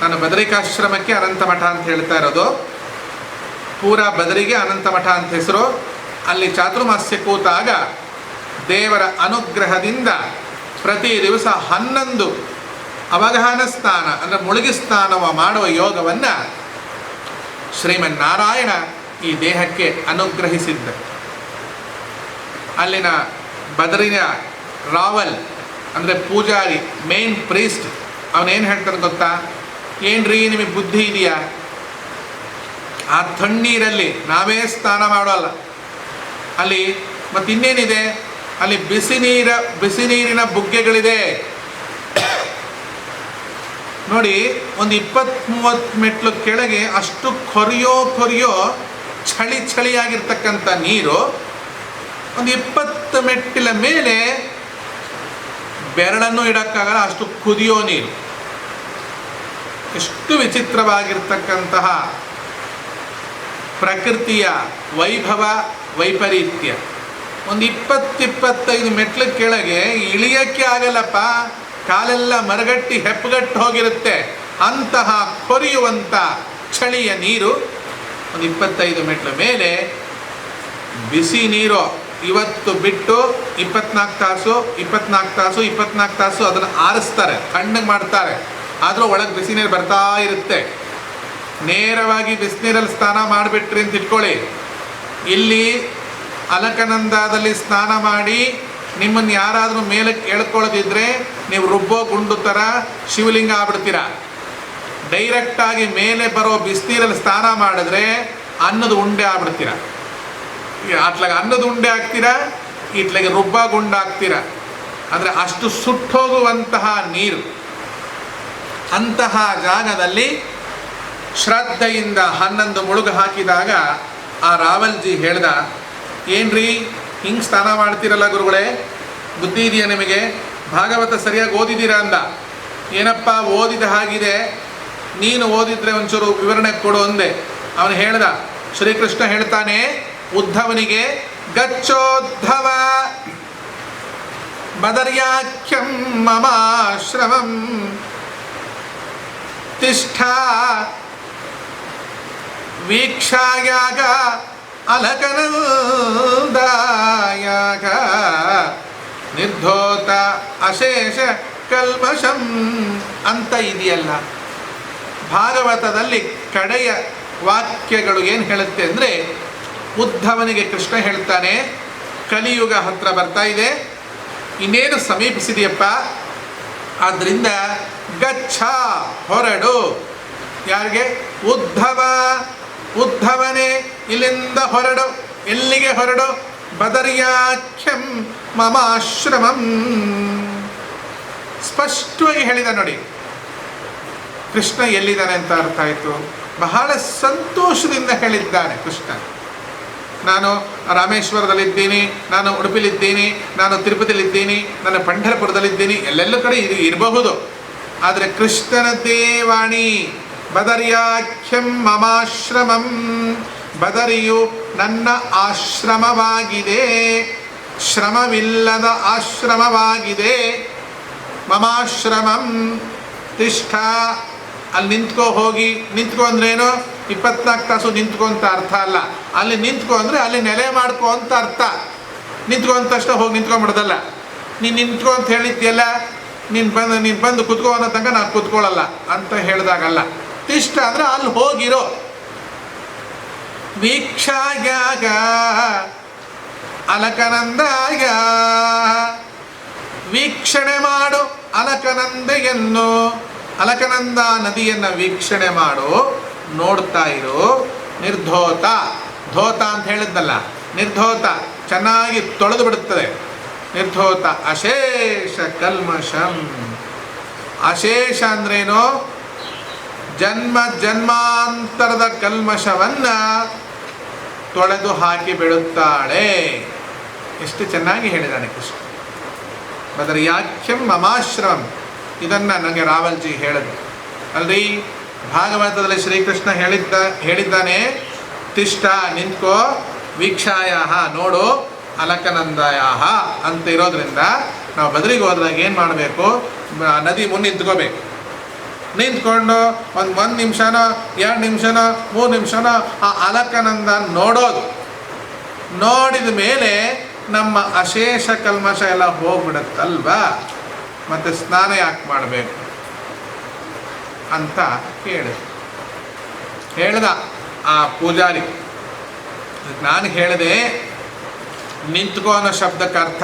ನಾನು ಬದರಿಕಾಶ್ರಮಕ್ಕೆ ಅನಂತ ಮಠ ಅಂತ ಹೇಳ್ತಾ ಇರೋದು, ಪೂರಾ ಬದರಿಗೆ ಅನಂತ ಮಠ ಅಂತ ಹೆಸರು. ಅಲ್ಲಿ ಚಾತುರ್ಮಾಸ್ಯ ಕೂತಾಗ ದೇವರ ಅನುಗ್ರಹದಿಂದ ಪ್ರತಿ ದಿವಸ 11 ಅವಗಾಹನ ಸ್ನಾನ ಅಂದರೆ ಮುಳುಗಿ ಸ್ನಾನವ ಮಾಡುವ ಯೋಗವನ್ನು ಶ್ರೀಮನ್ನಾರಾಯಣ ಈ ದೇಹಕ್ಕೆ ಅನುಗ್ರಹಿಸಿದ್ದ. ಅಲ್ಲಿನ ಬದರಿನ ರಾವಲ್ ಅಂದರೆ ಪೂಜಾರಿ, ಮೇನ್ ಪ್ರೀಸ್ಟ್, ಅವನೇನು ಹೇಳ್ತಾನೆ ಗೊತ್ತಾ? ಏನ್ರಿ ನಿಮಗೆ ಬುದ್ಧಿ ಇದೆಯಾ? ಆ ತಣ್ಣೀರಲ್ಲಿ ನಾವೇ ಸ್ನಾನ ಮಾಡೋಲ್ಲ. ಅಲ್ಲಿ ಮತ್ತಿನ್ನೇನಿದೆ? ಅಲ್ಲಿ ಬಿಸಿ ನೀರಿನ ಬುಗ್ಗೆಗಳಿದೆ ನೋಡಿ. ಒಂದು 20-30 ಮೆಟ್ಲು ಕೆಳಗೆ ಅಷ್ಟು ಕೊರಿಯೋ ಚಳಿಯಾಗಿರ್ತಕ್ಕಂಥ ನೀರು. ಒಂದು 20 ಮೆಟ್ಟಿಲ ಮೇಲೆ ಬೆರಳನ್ನು ಇಡೋಕ್ಕಾಗಲ್ಲ, ಅಷ್ಟು ಕುದಿಯೋ ನೀರು. ಎಷ್ಟು ವಿಚಿತ್ರವಾಗಿರ್ತಕ್ಕಂತಹ ಪ್ರಕೃತಿಯ ವೈಭವ ವೈಪರೀತ್ಯ. ಒಂದು 20-25 ಮೆಟ್ಲ ಕೆಳಗೆ ಇಳಿಯೋಕ್ಕೆ ಆಗಲ್ಲಪ್ಪ, ಕಾಲೆಲ್ಲ ಮರಗಟ್ಟಿ ಹೆಪ್ಪುಗಟ್ಟು ಹೋಗಿರುತ್ತೆ. ಅಂತಹ ಕೊರಿಯುವಂಥ ಚಳಿಯ ನೀರು. ಒಂದು 25 ಮೆಟ್ಲ ಮೇಲೆ ಬಿಸಿ ನೀರು. ಇವತ್ತು ಬಿಟ್ಟು 24 ತಾಸು ಅದನ್ನು ಆರಿಸ್ತಾರೆ, ತಣ್ಣಗೆ ಮಾಡ್ತಾರೆ. ಆದರೂ ಒಳಗೆ ಬಿಸಿ ನೀರು ಬರ್ತಾ ಇರುತ್ತೆ. ನೇರವಾಗಿ ಬಿಸಿನೀರಲ್ಲಿ ಸ್ನಾನ ಮಾಡಿಬಿಟ್ರಿ ಅಂತ ಇಟ್ಕೊಳ್ಳಿ. ಇಲ್ಲಿ ಅಲಕನಂದದಲ್ಲಿ ಸ್ನಾನ ಮಾಡಿ ನಿಮ್ಮನ್ನು ಯಾರಾದರೂ ಮೇಲಕ್ಕೆ ಎಳ್ಕೊಳ್ಳೋದಿದ್ರೆ ನೀವು ರುಬ್ಬೋ ಗುಂಡು ಥರ ಶಿವಲಿಂಗ ಆಗ್ಬಿಡ್ತೀರ. ಡೈರೆಕ್ಟಾಗಿ ಮೇಲೆ ಬರೋ ಬಿಸಿನೀರಲ್ಲಿ ಸ್ನಾನ ಮಾಡಿದ್ರೆ ಅನ್ನದ ಉಂಡೆ ಆಗ್ಬಿಡ್ತೀರ. ಅತ್ಲಾಗ ಅನ್ನದ ಉಂಡೆ ಆಗ್ತೀರ, ಇತ್ಲಾಗೆ ರುಬ್ಬ ಗುಂಡು ಆಗ್ತೀರ. ಅಂದರೆ ಅಷ್ಟು ಸುಟ್ಟೋಗುವಂತಹ ನೀರು. ಅಂತಹ ಜಾಗದಲ್ಲಿ ಶ್ರದ್ಧೆಯಿಂದ 11 ಮುಳುಗು ಹಾಕಿದಾಗ ಆ ರಾವಲ್ಜಿ ಹೇಳ್ದ, ಏನ್ರಿ ಹಿಂಗೆ ಸ್ನಾನ ಮಾಡ್ತೀರಲ್ಲ ಗುರುಗಳೇ, ಬುದ್ಧಿ ಇದೆಯಾ ನಿಮಗೆ? ಭಾಗವತ ಸರಿಯಾಗಿ ಓದಿದ್ದೀರಾ ಅಂದ. ಏನಪ್ಪ ಓದಿದ ಹಾಗಿದೆ, ನೀನು ಓದಿದ್ರೆ ಒಂಚೂರು ವಿವರಣೆ ಕೊಡು ಅಂದೆ. ಅವನು ಹೇಳ್ದ, ಶ್ರೀಕೃಷ್ಣ ಹೇಳ್ತಾನೆ ಉದ್ಧವನಿಗೆ, ಗಚ್ಚೋದ್ಧವ ಬದರ್ಯಾಖ್ಯಂ ಮಮಾಶ್ರಮಂ ತಿಷ್ಠ ವೀಕ್ಷಾಯಾಗ ಅಲಕನಂದಾಯಾಗ ನಿರ್ಧೋತ ಅಶೇಷ ಕಲ್ಮಷಂ ಅಂತ ಇದೆಯಲ್ಲ. ಭಾಗವತದಲ್ಲಿ ಕಡೆಯ ವಾಕ್ಯಗಳು ಏನು ಹೇಳುತ್ತೆ ಅಂದರೆ, ಉದ್ಧವನಿಗೆ ಕೃಷ್ಣ ಹೇಳ್ತಾನೆ, ಕಲಿಯುಗ ಹತ್ರ ಬರ್ತಾ ಇದೆ, ಇನ್ನೇನು ಸಮೀಪಿಸಿದೆಯಪ್ಪ, ಆದ್ದರಿಂದ ಗಚ್ಚ ಹೊರಡು. ಯಾರಿಗೆ? ಉದ್ಧವನೇ ಇಲ್ಲಿಂದ ಹೊರಡು. ಎಲ್ಲಿಗೆ ಹೊರಡು? ಬದರ್ಯಾಖ್ಯಂ ಮಮಾಶ್ರಮಂ. ಸ್ಪಷ್ಟವಾಗಿ ಹೇಳಿದ ನೋಡಿ. ಕೃಷ್ಣ ಎಲ್ಲಿದ್ದಾನೆ ಅಂತ ಅರ್ಥ ಆಯಿತು. ಬಹಳ ಸಂತೋಷದಿಂದ ಹೇಳಿದ್ದಾನೆ ಕೃಷ್ಣ. ನಾನು ರಾಮೇಶ್ವರದಲ್ಲಿದ್ದೀನಿ, ನಾನು ಉಡುಪಿಲಿದ್ದೀನಿ, ನಾನು ತಿರುಪತಿಲಿದ್ದೀನಿ, ನಾನು ಪಂಢರಪುರದಲ್ಲಿದ್ದೀನಿ, ಎಲ್ಲೆಲ್ಲೂ ಕಡೆ ಇದು ಇರಬಹುದು. ಆದರೆ ಕೃಷ್ಣನದ್ದೇ ವಾಣಿ. ಬದರ್ಯಾಖ್ಯಂ ಮಮಾಶ್ರಮಂ. ಬದರಿಯು ನನ್ನ ಆಶ್ರಮವಾಗಿದೆ, ಶ್ರಮವಿಲ್ಲದ ಆಶ್ರಮವಾಗಿದೆ. ಮಮಾಶ್ರಮಂ ತಿಷ್ಠ. ಅಲ್ಲಿ ನಿಂತ್ಕೋ, ಹೋಗಿ. ನಿಂತ್ಕೋ ಅಂದ್ರೇನು? 24 ತಾಸು ನಿಂತ್ಕೊ ಅಂತ ಅರ್ಥ ಅಲ್ಲ. ಅಲ್ಲಿ ನಿಂತ್ಕೊ ಅಂದರೆ ಅಲ್ಲಿ ನೆಲೆ ಮಾಡ್ಕೊ ಅಂತ ಅರ್ಥ. ನಿಂತ್ಕೊ ಅಂತ ತಕ್ಷಣ ಹೋಗಿ ನಿಂತ್ಕೊಂಡ್ಬಿಡ್ದಲ್ಲ. ನೀನು ನಿಂತ್ಕೊ ಅಂತ ಹೇಳಿದ್ಯಲ್ಲ, ನೀನು ಬಂದು ಕುತ್ಕೋ ಅನ್ನೋ ತನಕ ನಾನು ಕುತ್ಕೊಳ್ಳಲ್ಲ ಅಂತ ಹೇಳಿದಾಗಲ್ಲ. ತಿಷ್ಠ ಅಂದರೆ ಅಲ್ಲಿ ಹೋಗಿರೋ. ವೀಕ್ಷಾಯಾಗ ಅಲಕನಂದಾಯ. ವೀಕ್ಷಣೆ ಮಾಡು ಅಲಕನಂದೆಯನ್ನು. ಅಲಕನಂದ ನದಿಯನ್ನು ವೀಕ್ಷಣೆ ಮಾಡು, ನೋಡ್ತಾ ಇರು. ನಿರ್ಧೋತ. ಧೋತ ಅಂತ ಹೇಳಿದ್ದಲ್ಲ, ನಿರ್ಧೋತ, ಚೆನ್ನಾಗಿ ತೊಳೆದು ಬಿಡುತ್ತದೆ. ನಿರ್ಧೋತ ಅಶೇಷ ಕಲ್ಮಷಂ. ಅಶೇಷ ಅಂದ್ರೇನು? ಜನ್ಮ ಜನ್ಮಾಂತರದ ಕಲ್ಮಶವನ್ನು ತೊಳೆದು ಹಾಕಿ ಬಿಡುತ್ತಾಳೆ. ಎಷ್ಟು ಚೆನ್ನಾಗಿ ಹೇಳಿದ್ದಾನೆ ಕೃಷ್ಣ. ಬದರ್ಯಾಖ್ಯಂ ಮಮಾಶ್ರಮಂ. ಇದನ್ನು ನನಗೆ ರಾವಲ್ಜಿ ಹೇಳಿದ್ರು ಅಲ್ರಿ. ಭಾಗವತದಲ್ಲಿ ಶ್ರೀಕೃಷ್ಣ ಹೇಳಿದ್ದಾನೆ, ತಿಷ್ಠ ನಿಂತ್ಕೋ, ವೀಕ್ಷಾಯ ನೋಡು, ಅಲಕನಂದಾಯ ಅಂತ ಇರೋದ್ರಿಂದ ನಾವು ಬದರಿಗೆ ಹೋದಾಗ ಏನು ಮಾಡಬೇಕು? ನದಿ ಮುಂದೆ ನಿಂತ್ಕೋಬೇಕು. ನಿಂತ್ಕೊಂಡು ಒಂದು ನಿಮಿಷನೋ 2 ನಿಮಿಷನೋ 3 ನಿಮಿಷನೋ ಆ ಅಲಕನಂದ ನೋಡೋದು. ನೋಡಿದ ಮೇಲೆ ನಮ್ಮ ಅಶೇಷ ಕಲ್ಮಶ ಎಲ್ಲ ಹೋಗ್ಬಿಡತ್ತಲ್ವಾ, ಮತ್ತು ಸ್ನಾನ ಯಾಕೆ ಮಾಡಬೇಕು ಅಂತ ಹೇಳ್ದ ಆ ಪೂಜಾರಿ. ನಾನು ಹೇಳಿದೆ, ನಿಂತ್ಕೋ ಅನ್ನೋ ಶಬ್ದಕ್ಕೆ ಅರ್ಥ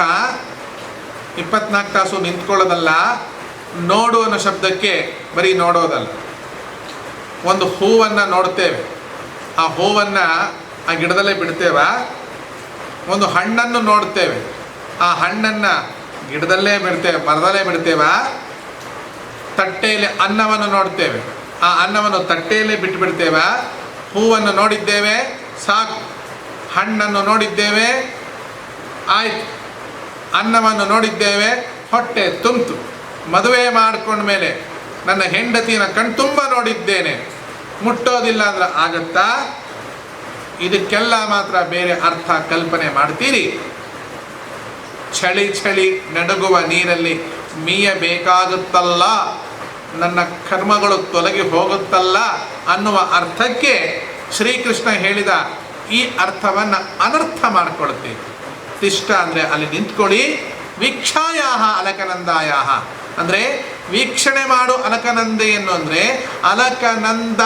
24 ತಾಸು ನಿಂತ್ಕೊಳ್ಳೋದಲ್ಲ, ನೋಡು ಅನ್ನೋ ಶಬ್ದಕ್ಕೆ ಬರೀ ನೋಡೋದಲ್ಲ. ಒಂದು ಹೂವನ್ನು ನೋಡ್ತೇವೆ, ಆ ಹೂವನ್ನು ಆ ಗಿಡದಲ್ಲೇ ಬಿಡ್ತೇವ. ಒಂದು ಹಣ್ಣನ್ನು ನೋಡ್ತೇವೆ, ಆ ಹಣ್ಣನ್ನು ಗಿಡದಲ್ಲೇ ಬಿಡ್ತೇವೆ, ಮರದಲ್ಲೇ ಬಿಡ್ತೇವ. ತಟ್ಟೆಯಲ್ಲಿ ಅನ್ನವನ್ನು ನೋಡ್ತೇವೆ, ಆ ಅನ್ನವನ್ನು ತಟ್ಟೆಯಲ್ಲೇ ಬಿಟ್ಟು ಬಿಡ್ತೇವ. ಹೂವನ್ನು ನೋಡಿದ್ದೇವೆ, ಸಾಕು. ಹಣ್ಣನ್ನು ನೋಡಿದ್ದೇವೆ, ಆಯ್ತು. ಅನ್ನವನ್ನು ನೋಡಿದ್ದೇವೆ, ಹೊಟ್ಟೆ ತುಂಬಿತು. ಮದುವೆ ಮಾಡ್ಕೊಂಡ್ಮೇಲೆ ನನ್ನ ಹೆಂಡತಿನ ಕಣ್ತುಂಬ ನೋಡಿದ್ದೇನೆ, ಮುಟ್ಟೋದಿಲ್ಲ ಅಂದ್ರೆ ಆಗತ್ತಾ? ಇದಕ್ಕೆಲ್ಲ ಮಾತ್ರ ಬೇರೆ ಅರ್ಥ ಕಲ್ಪನೆ ಮಾಡ್ತೀರಿ. ಚಳಿ ಚಳಿ ನಡುಗುವ ನೀರಲ್ಲಿ ಮೀಯಬೇಕಾಗುತ್ತಲ್ಲ, ನನ್ನ ಕರ್ಮಗಳು ತೊಲಗಿ ಹೋಗುತ್ತಲ್ಲ ಅನ್ನುವ ಅರ್ಥಕ್ಕೆ ಶ್ರೀಕೃಷ್ಣ ಹೇಳಿದ ಈ ಅರ್ಥವನ್ನು ಅನರ್ಥ ಮಾಡಿಕೊಳ್ತೀವಿ. ತಿಷ್ಠ ಅಂದರೆ ಅಲ್ಲಿ ನಿಂತ್ಕೊಳ್ಳಿ, ವೀಕ್ಷಾಯಾಹ ಅಲಕನಂದಾಯಾಹ ಅಂದರೆ ವೀಕ್ಷಣೆ ಮಾಡು ಅಲಕನಂದೆಯನ್ನು. ಅಂದರೆ ಅಲಕನಂದ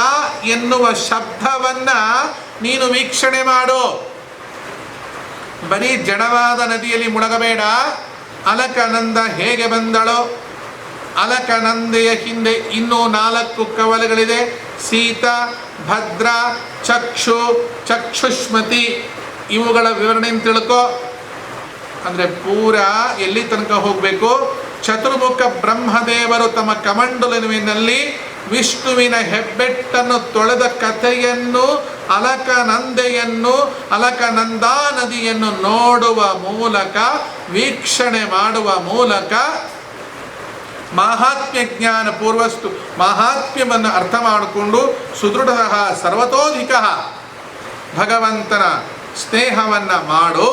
ಎನ್ನುವ ಶಬ್ದವನ್ನು ನೀನು ವೀಕ್ಷಣೆ ಮಾಡು. ಬರೀ ಜಡವಾದ ನದಿಯಲ್ಲಿ ಮುಳುಗಬೇಡ. ಅಲಕನಂದ ಹೇಗೆ ಬಂದಳೋ, ಅಲಕನಂದೆಯ ಹಿಂದೆ ಇನ್ನೂ 4 ಕವಲುಗಳಿದೆ. ಸೀತಾ, ಭದ್ರ, ಚಕ್ಷು, ಚಕ್ಷುಷ್ಮತಿ. ಇವುಗಳ ವಿವರಣೆಯನ್ನು ತಿಳ್ಕೊ. ಅಂದರೆ ಪೂರಾ ಎಲ್ಲಿ ತನಕ ಹೋಗಬೇಕು? ಚತುರ್ಮುಖ ಬ್ರಹ್ಮದೇವರು ತಮ್ಮ ಕಮಂಡಲುವಿನಲ್ಲಿ ವಿಷ್ಣುವಿನ ಹೆಬ್ಬೆಟ್ಟನ್ನು ತೊಳೆದ ಕಥೆಯನ್ನು, ಅಲಕನಂದೆಯನ್ನು, ಅಲಕನಂದಾ ನದಿಯನ್ನು ನೋಡುವ ಮೂಲಕ, ವೀಕ್ಷಣೆ ಮಾಡುವ ಮೂಲಕ ಮಾಹಾತ್ಮ್ಯ ಜ್ಞಾನ ಪೂರ್ವಸ್ತು ಮಾಹಾತ್ಮ್ಯವನ್ನು ಅರ್ಥ ಮಾಡಿಕೊಂಡು ಸುದೃಢ ಸರ್ವತೋಧಿಕ ಭಗವಂತನ ಸ್ನೇಹವನ್ನು ಮಾಡು.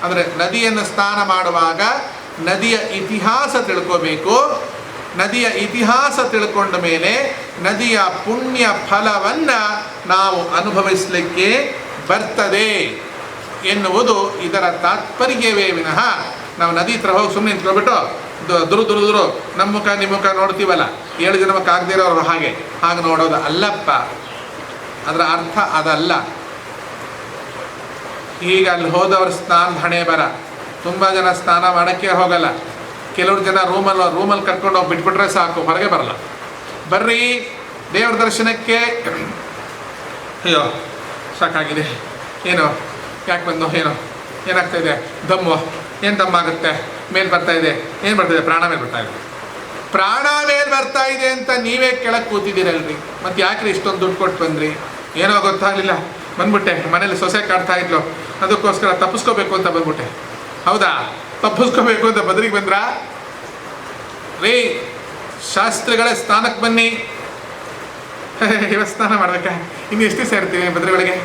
ಅಂದರೆ ನದಿಯನ್ನು ಸ್ನಾನ ಮಾಡುವಾಗ ನದಿಯ ಇತಿಹಾಸ ತಿಳ್ಕೋಬೇಕು. ನದಿಯ ಇತಿಹಾಸ ತಿಳ್ಕೊಂಡ ಮೇಲೆ ನದಿಯ ಪುಣ್ಯ ಫಲವನ್ನು ನಾವು ಅನುಭವಿಸಲಿಕ್ಕೆ ಬರ್ತದೆ ಎನ್ನುವುದು ಇದರ ತಾತ್ಪರ್ಯವೇ ವಿನಃ ನಾವು ನದಿ ಹತ್ರ ಹೋಗಿ ಸುಮ್ಮನೆ ನಿಂತ್ಕೊಬಿಟ್ಟು ದುರು ನಮ್ಮ ಮುಖ ನಿಮ್ಮ ಮುಖ ನೋಡ್ತೀವಲ್ಲ 7 ಜನ್ಮಕ್ಕೆ ಆಗದೇ ಇರೋರು ಹಾಗೆ ನೋಡೋದು ಅಲ್ಲಪ್ಪ. ಅದರ ಅರ್ಥ ಅದಲ್ಲ. ಈಗ ಅಲ್ಲಿ ಹೋದವ್ರ ಸ್ನಾನ ಹಣೆ ಬರ. ತುಂಬ ಜನ ಸ್ನಾನ ಮಾಡೋಕ್ಕೆ ಹೋಗಲ್ಲ. ಕೆಲವ್ರು ಜನ ರೂಮಲ್ಲಿ ಕರ್ಕೊಂಡು ಹೋಗಿ ಬಿಟ್ಬಿಟ್ರೆ ಸಾಕು, ಹೊರಗೆ ಬರಲ್ಲ. ಬರ್ರಿ ದೇವ್ರ ದರ್ಶನಕ್ಕೆ, ಅಯ್ಯೋ ಸಾಕಾಗಿದೆ, ಏನೋ ಯಾಕೆ ಬಂದು, ಏನಾಗ್ತಾಯಿದೆ, ದಮ್ಮು, ಏನು ದಮ್ಮಾಗುತ್ತೆ, ಮೇಲೆ ಬರ್ತಾಯಿದೆ, ಏನು ಬರ್ತಾಯಿದೆ, ಪ್ರಾಣ ಮೇಲೆ ಬರ್ತಾ ಇದೆ ಅಂತ ನೀವೇ ಕೆಳಗೆ ಕೂತಿದ್ದೀರಲ್ರಿ. ಮತ್ತು ಯಾಕ್ರಿ ಇಷ್ಟೊಂದು ದುಡ್ಡು ಕೊಟ್ಟು ಬಂದ್ರಿ? ಏನೋ ಗೊತ್ತಾಗಲಿಲ್ಲ, ಬಂದ್ಬಿಟ್ಟೆ. ಮನೇಲಿ ಸೊಸೆ ಕಾಡ್ತಾ ಇದ್ಲು, ಅದಕ್ಕೋಸ್ಕರ ತಪ್ಪಿಸ್ಕೋಬೇಕು ಅಂತ ಬಂದ್ಬಿಟ್ಟೆ. ಹೌದಾ? ತಪ್ಪಿಸ್ಕೋಬೇಕು ಅಂತ ಬದ್ರಿಗೆ ಬಂದ್ರಾ ರೀ? ಶಾಸ್ತ್ರಿಗಳೇ ಸ್ನಾನಕ್ಕೆ ಬನ್ನಿ. ಇವತ್ತು ಸ್ನಾನ ಮಾಡ್ಬೇಕಾ? ಇನ್ನು ಎಷ್ಟು ದಿವಸ ಇರ್ತೀವಿ ಬದ್ರಿ ಒಳಗೆ?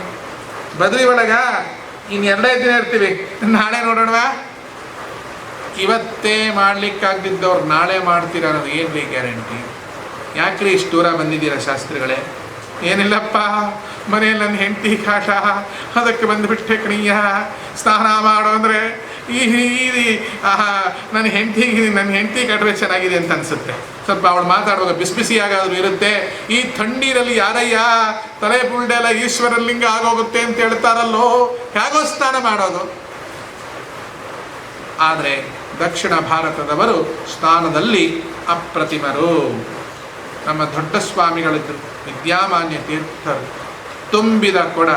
ಇನ್ನು 2 ದಿನ ಇರ್ತೀವಿ, ನಾಳೆ ನೋಡೋಣವಾ? ಇವತ್ತೇ ಮಾಡ್ಲಿಕ್ಕಾಗ್ದಿದ್ದವ್ರು ನಾಳೆ ಮಾಡ್ತೀರ ಅನ್ನೋದು ಏನು ರೀ ಗ್ಯಾರಂಟಿ? ಯಾಕ್ರಿ ಇಷ್ಟು ದೂರ ಬಂದಿದ್ದೀರಾ ಶಾಸ್ತ್ರಿಗಳೇ? ಏನಿಲ್ಲಪ್ಪ, ಮನೆಯಲ್ಲಿ ನನ್ನ ಹೆಂಡತಿ ಕಾಟ, ಅದಕ್ಕೆ ಬಂದುಬಿಟ್ಟೆ ಕಣೀಯ. ಸ್ನಾನ ಮಾಡೋ ಅಂದರೆ ನನ್ನ ಹೆಂಡತಿ ಕಟ್ರೆ ಚೆನ್ನಾಗಿದೆ ಅಂತ ಅನಿಸುತ್ತೆ. ಸ್ವಲ್ಪ ಅವಳು ಮಾತಾಡುವಾಗ ಬಿಸಿಯಾಗಾದ್ರೂ ಇರುತ್ತೆ. ಈ ಥಂಡಿನಲ್ಲಿ ಯಾರಯ್ಯ ತಲೆ ಬುಲ್ಡೆಲ್ಲ ಈಶ್ವರಲಿಂಗ ಆಗೋಗುತ್ತೆ ಅಂತ ಹೇಳ್ತಾರಲ್ಲೋ, ಹೇಗೋ ಸ್ನಾನ ಮಾಡೋದು. ಆದರೆ ದಕ್ಷಿಣ ಭಾರತದವರು ಸ್ನಾನದಲ್ಲಿ ಅಪ್ರತಿಮರು. ನಮ್ಮ ದೊಡ್ಡ ಸ್ವಾಮಿಗಳಿದ್ದರು, ವಿದ್ಯಾಮಾನ್ಯ ತೀರ್ಥರು. ತುಂಬಿದ ಕೊಡ,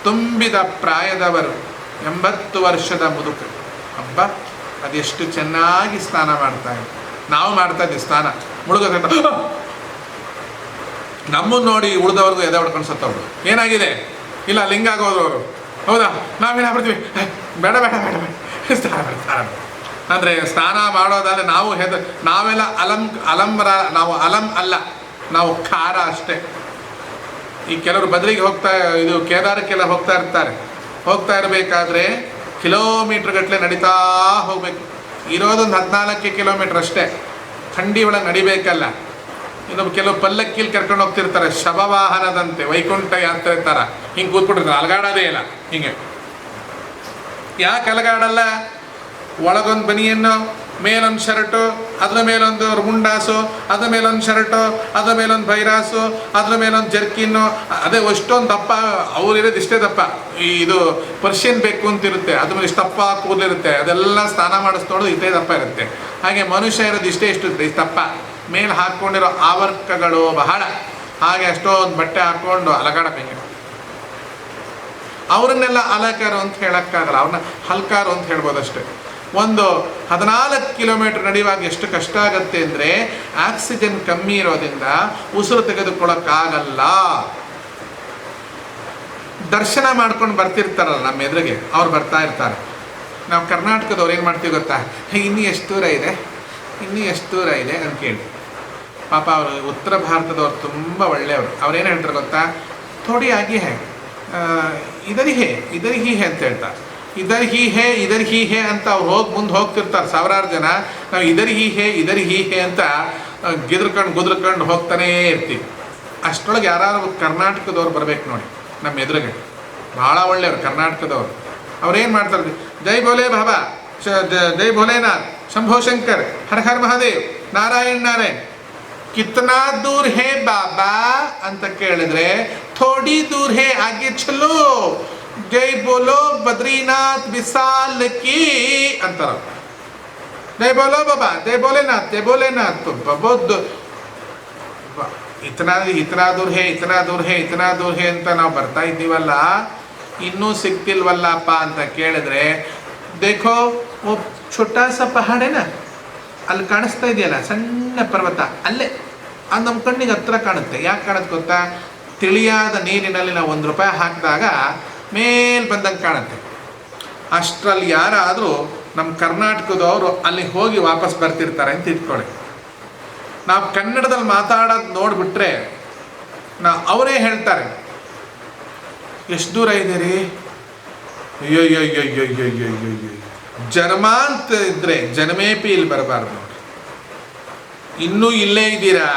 ತುಂಬಿದ ಪ್ರಾಯದವರು, 80 ವರ್ಷದ ಮುದುಕರು. ಹಬ್ಬ, ಅದೆಷ್ಟು ಚೆನ್ನಾಗಿ ಸ್ನಾನ ಮಾಡ್ತಾರೆ. ನಾವು ಮಾಡ್ತಾ ಇದ್ದೀವಿ ಸ್ನಾನ, ಮುಳುಗೋದ ನಮ್ಮನ್ನು ನೋಡಿ ಉಳಿದವ್ರಿಗೂ ಎದೆ ಹೊಡ್ಕೊಂಡು ಸತ್ತವ್ರು. ಏನಾಗಿದೆ? ಇಲ್ಲ ಲಿಂಗ ಆಗೋದು ಅವರು. ಹೌದಾ? ನಾವೇನಾಗ್ಬಿಡ್ತೀವಿ, ಬೇಡ ಸ್ನಾನ ಮಾಡ್ತಾರೆ. ಅಂದರೆ ಸ್ನಾನ ಮಾಡೋದಾದರೆ ನಾವೆಲ್ಲ ನಾವು ಅಲಂ ಅಲ್ಲ, ನಾವು ಖಾರ ಅಷ್ಟೇ. ಈ ಕೆಲವರು ಬದಲಿಗೆ ಇದು ಕೇದಾರಕ್ಕೆಲ್ಲ ಹೋಗ್ತಾ ಇರಬೇಕಾದ್ರೆ ಕಿಲೋಮೀಟ್ರ್ ಗಟ್ಟಲೆ ನಡೀತಾ ಹೋಗ್ಬೇಕು. ಇರೋದೊಂದು 14 ಕಿಲೋಮೀಟ್ರ್ ಅಷ್ಟೇ. ಥಂಡಿ ಒಳಗೆ ನಡಿಬೇಕಲ್ಲ. ಇನ್ನೊಬ್ಬ ಕೆಲವು ಪಲ್ಲಕ್ಕಿಲಿ ಕರ್ಕೊಂಡು ಹೋಗ್ತಿರ್ತಾರೆ, ಶವವಾಹನದಂತೆ, ವೈಕುಂಠ ಯಾತ್ರೆ ಥರ. ಹಿಂಗೆ ಕೂತ್ಬಿಟ್ಟಿರ್ತಾರೆ, ಅಲಗಾಡೋದೇ ಇಲ್ಲ. ಹಿಂಗೆ ಯಾಕೆ ಅಲಗಾಡಲ್ಲ? ಒಳಗೊಂದು ಬನಿಯನ್ನು, ಮೇಲೊಂದು ಶರ್ಟು, ಅದ್ರ ಮೇಲೊಂದು ಮುಂಡಾಸು, ಅದ್ರ ಮೇಲೊಂದು ಶರ್ಟು, ಅದ್ರ ಮೇಲೊಂದು ಬೈರಾಸು, ಅದ್ರ ಮೇಲೊಂದು ಜರ್ಕಿನ್ನು. ಅದೇ ಅಷ್ಟೊಂದು ದಪ್ಪ, ಅವ್ರಿರೋದು ಇಷ್ಟೇ ದಪ್ಪ. ಇದು ಪರ್ಷಿಯನ್ ಬೇಕು ಅಂತಿರುತ್ತೆ, ಅದ್ರ ಮೇಲೆ ಇಷ್ಟು ದಪ್ಪ ಕೂದಲಿರುತ್ತೆ. ಅದೆಲ್ಲ ಸ್ನಾನ ಮಾಡಿಸ್ನೋಡು ಇಷ್ಟೇ ದಪ್ಪ ಇರುತ್ತೆ. ಹಾಗೆ ಮನುಷ್ಯ ಇರೋದು ಇಷ್ಟೇ ಇಷ್ಟು ದಪ್ಪ. ಮೇಲೆ ಹಾಕ್ಕೊಂಡಿರೋ ಆವರ್ಕಗಳು ಬಹಳ. ಹಾಗೆ ಅಷ್ಟೊಂದು ಬಟ್ಟೆ ಹಾಕ್ಕೊಂಡು ಅಲಗಾಡಬೇಕು. ಅವರನ್ನೆಲ್ಲ ಅಲಕಾರು ಅಂತ ಹೇಳೋಕ್ಕಾಗಲ್ಲ, ಅವ್ರನ್ನ ಹಲ್ಕಾರು ಅಂತ ಹೇಳ್ಬೋದು ಅಷ್ಟೇ. ಒಂದು 14 ಕಿಲೋಮೀಟ್ರ್ ನಡೆಯುವಾಗ ಎಷ್ಟು ಕಷ್ಟ ಆಗುತ್ತೆ ಅಂದರೆ, ಆಕ್ಸಿಜನ್ ಕಮ್ಮಿ ಇರೋದ್ರಿಂದ ಉಸಿರು ತೆಗೆದುಕೊಳ್ಳೋಕ್ಕಾಗಲ್ಲ. ದರ್ಶನ ಮಾಡ್ಕೊಂಡು ಬರ್ತಿರ್ತಾರಲ್ಲ ನಮ್ಮ ಎದುರಿಗೆ, ಅವ್ರು ಬರ್ತಾ ಇರ್ತಾರೆ. ನಾವು ಕರ್ನಾಟಕದವ್ರು ಏನು ಮಾಡ್ತೀವಿ ಗೊತ್ತಾ? ಇನ್ನೂ ಎಷ್ಟು ದೂರ ಇದೆ ಅಂತ ಕೇಳಿ. ಪಾಪ ಅವರು ಉತ್ತರ ಭಾರತದವ್ರು ತುಂಬ ಒಳ್ಳೆಯವರು. ಅವ್ರೇನು ಹೇಳ್ತಾರೆ ಗೊತ್ತಾ? ಥೋಡಿ ಆಗಿ ಹೇ, ಇದರಿ ಹೀ ಅಂತ ಹೇಳ್ತಾರೆ. ಇದರ್ ಹೀ ಹೇ ಅಂತ ಅವ್ರು ಮುಂದೆ ಹೋಗ್ತಿರ್ತಾರೆ ಸಾವಿರಾರು ಜನ. ನಾವು ಇದರ್ ಹೀ ಹೇ ಅಂತ ಗುದ್ರಕೊಂಡು ಹೋಗ್ತಾನೇ ಇರ್ತೀವಿ. ಅಷ್ಟರೊಳಗೆ ಯಾರು ಕರ್ನಾಟಕದವ್ರು ಬರ್ಬೇಕು ನೋಡಿ ನಮ್ಮ ಎದುರಿಗೆ. ಭಾಳ ಒಳ್ಳೆಯವರು ಕರ್ನಾಟಕದವ್ರು. ಅವ್ರೇನು ಮಾಡ್ತಾರೆ? ಜೈ ಭೋಲೆ ಬಾಬಾ, ಜೈ ಭೋಲೆನಾಥ್, ಶಂಭೋ ಶಂಕರ್, ಹರ ಹರ್ ಮಹಾದೇವ್, ನಾರಾಯಣ್. ಕಿತ್ನಾ ದೂರ್ ಹೇ ಬಾಬಾ ಅಂತ ಕೇಳಿದ್ರೆ, ಥೋಡಿ ದೂರ್ ಹೇ, ಆಗೆ ಚಲೋ, ಜೈ ಬೋಲೋ ಬದ್ರಿನಾಥ್ ವಿಶಾಲ್ ಕಿ ಅಂತಾರ. ಜೈ ಬೋಲೋ ಬಾಬಾ, ಜೈ ಭೋಲೆನಾಥ್. ಇತನಾ ದೂರ್ ಹೇ ಅಂತ ನಾವು ಬರ್ತಾ ಇದ್ದೀವಲ್ಲ, ಇನ್ನೂ ಸಿಗ್ತಿಲ್ವಲ್ಲಪ್ಪ ಅಂತ ಕೇಳಿದ್ರೆ, ದೇಖೋ ಓ ಛೋಟಾ ಸ ಪಹಾಡೇನ, ಅಲ್ಲಿ ಕಾಣಿಸ್ತಾ ಇದೆಯಲ್ಲ ಸಣ್ಣ ಪರ್ವತ, ಅಲ್ಲೇ ಅದು ನಮ್ಮ ಕಣ್ಣಿಗೆ ಹತ್ರ ಕಾಣುತ್ತೆ. ಯಾಕೆ ಕಾಣುತ್ತೆ ಗೊತ್ತಾ? ತಿಳಿಯಾದ ನೀರಿನಲ್ಲಿ ನಾವು ₹1 ಹಾಕಿದಾಗ ಮೇಲ್ ಬಂದಂಗೆ ಕಾಣುತ್ತೆ. ಅಷ್ಟರಲ್ಲಿ ಯಾರಾದರೂ ನಮ್ಮ ಕರ್ನಾಟಕದವರು ಅಲ್ಲಿ ಹೋಗಿ ವಾಪಸ್ ಬರ್ತಿರ್ತಾರೆ ಅಂತ ಇಟ್ಕೊಳ್ಳಿ. ನಾವು ಕನ್ನಡದಲ್ಲಿ ಮಾತಾಡೋದು ನೋಡಿಬಿಟ್ರೆ ಅವರೇ ಹೇಳ್ತಾರೆ, ಎಷ್ಟು ದೂರ ಇದೆ ರೀ? ಅಯ್ಯೋ ಜನ್ಮ ಅಂತ ಇದ್ದರೆ ಜನ್ಮೇಪಿ ಇಲ್ಲಿ ಬರಬಾರ್ದು ನೋಡಿ. ಇನ್ನೂ ಇಲ್ಲೇ ಇದ್ದೀರಾ?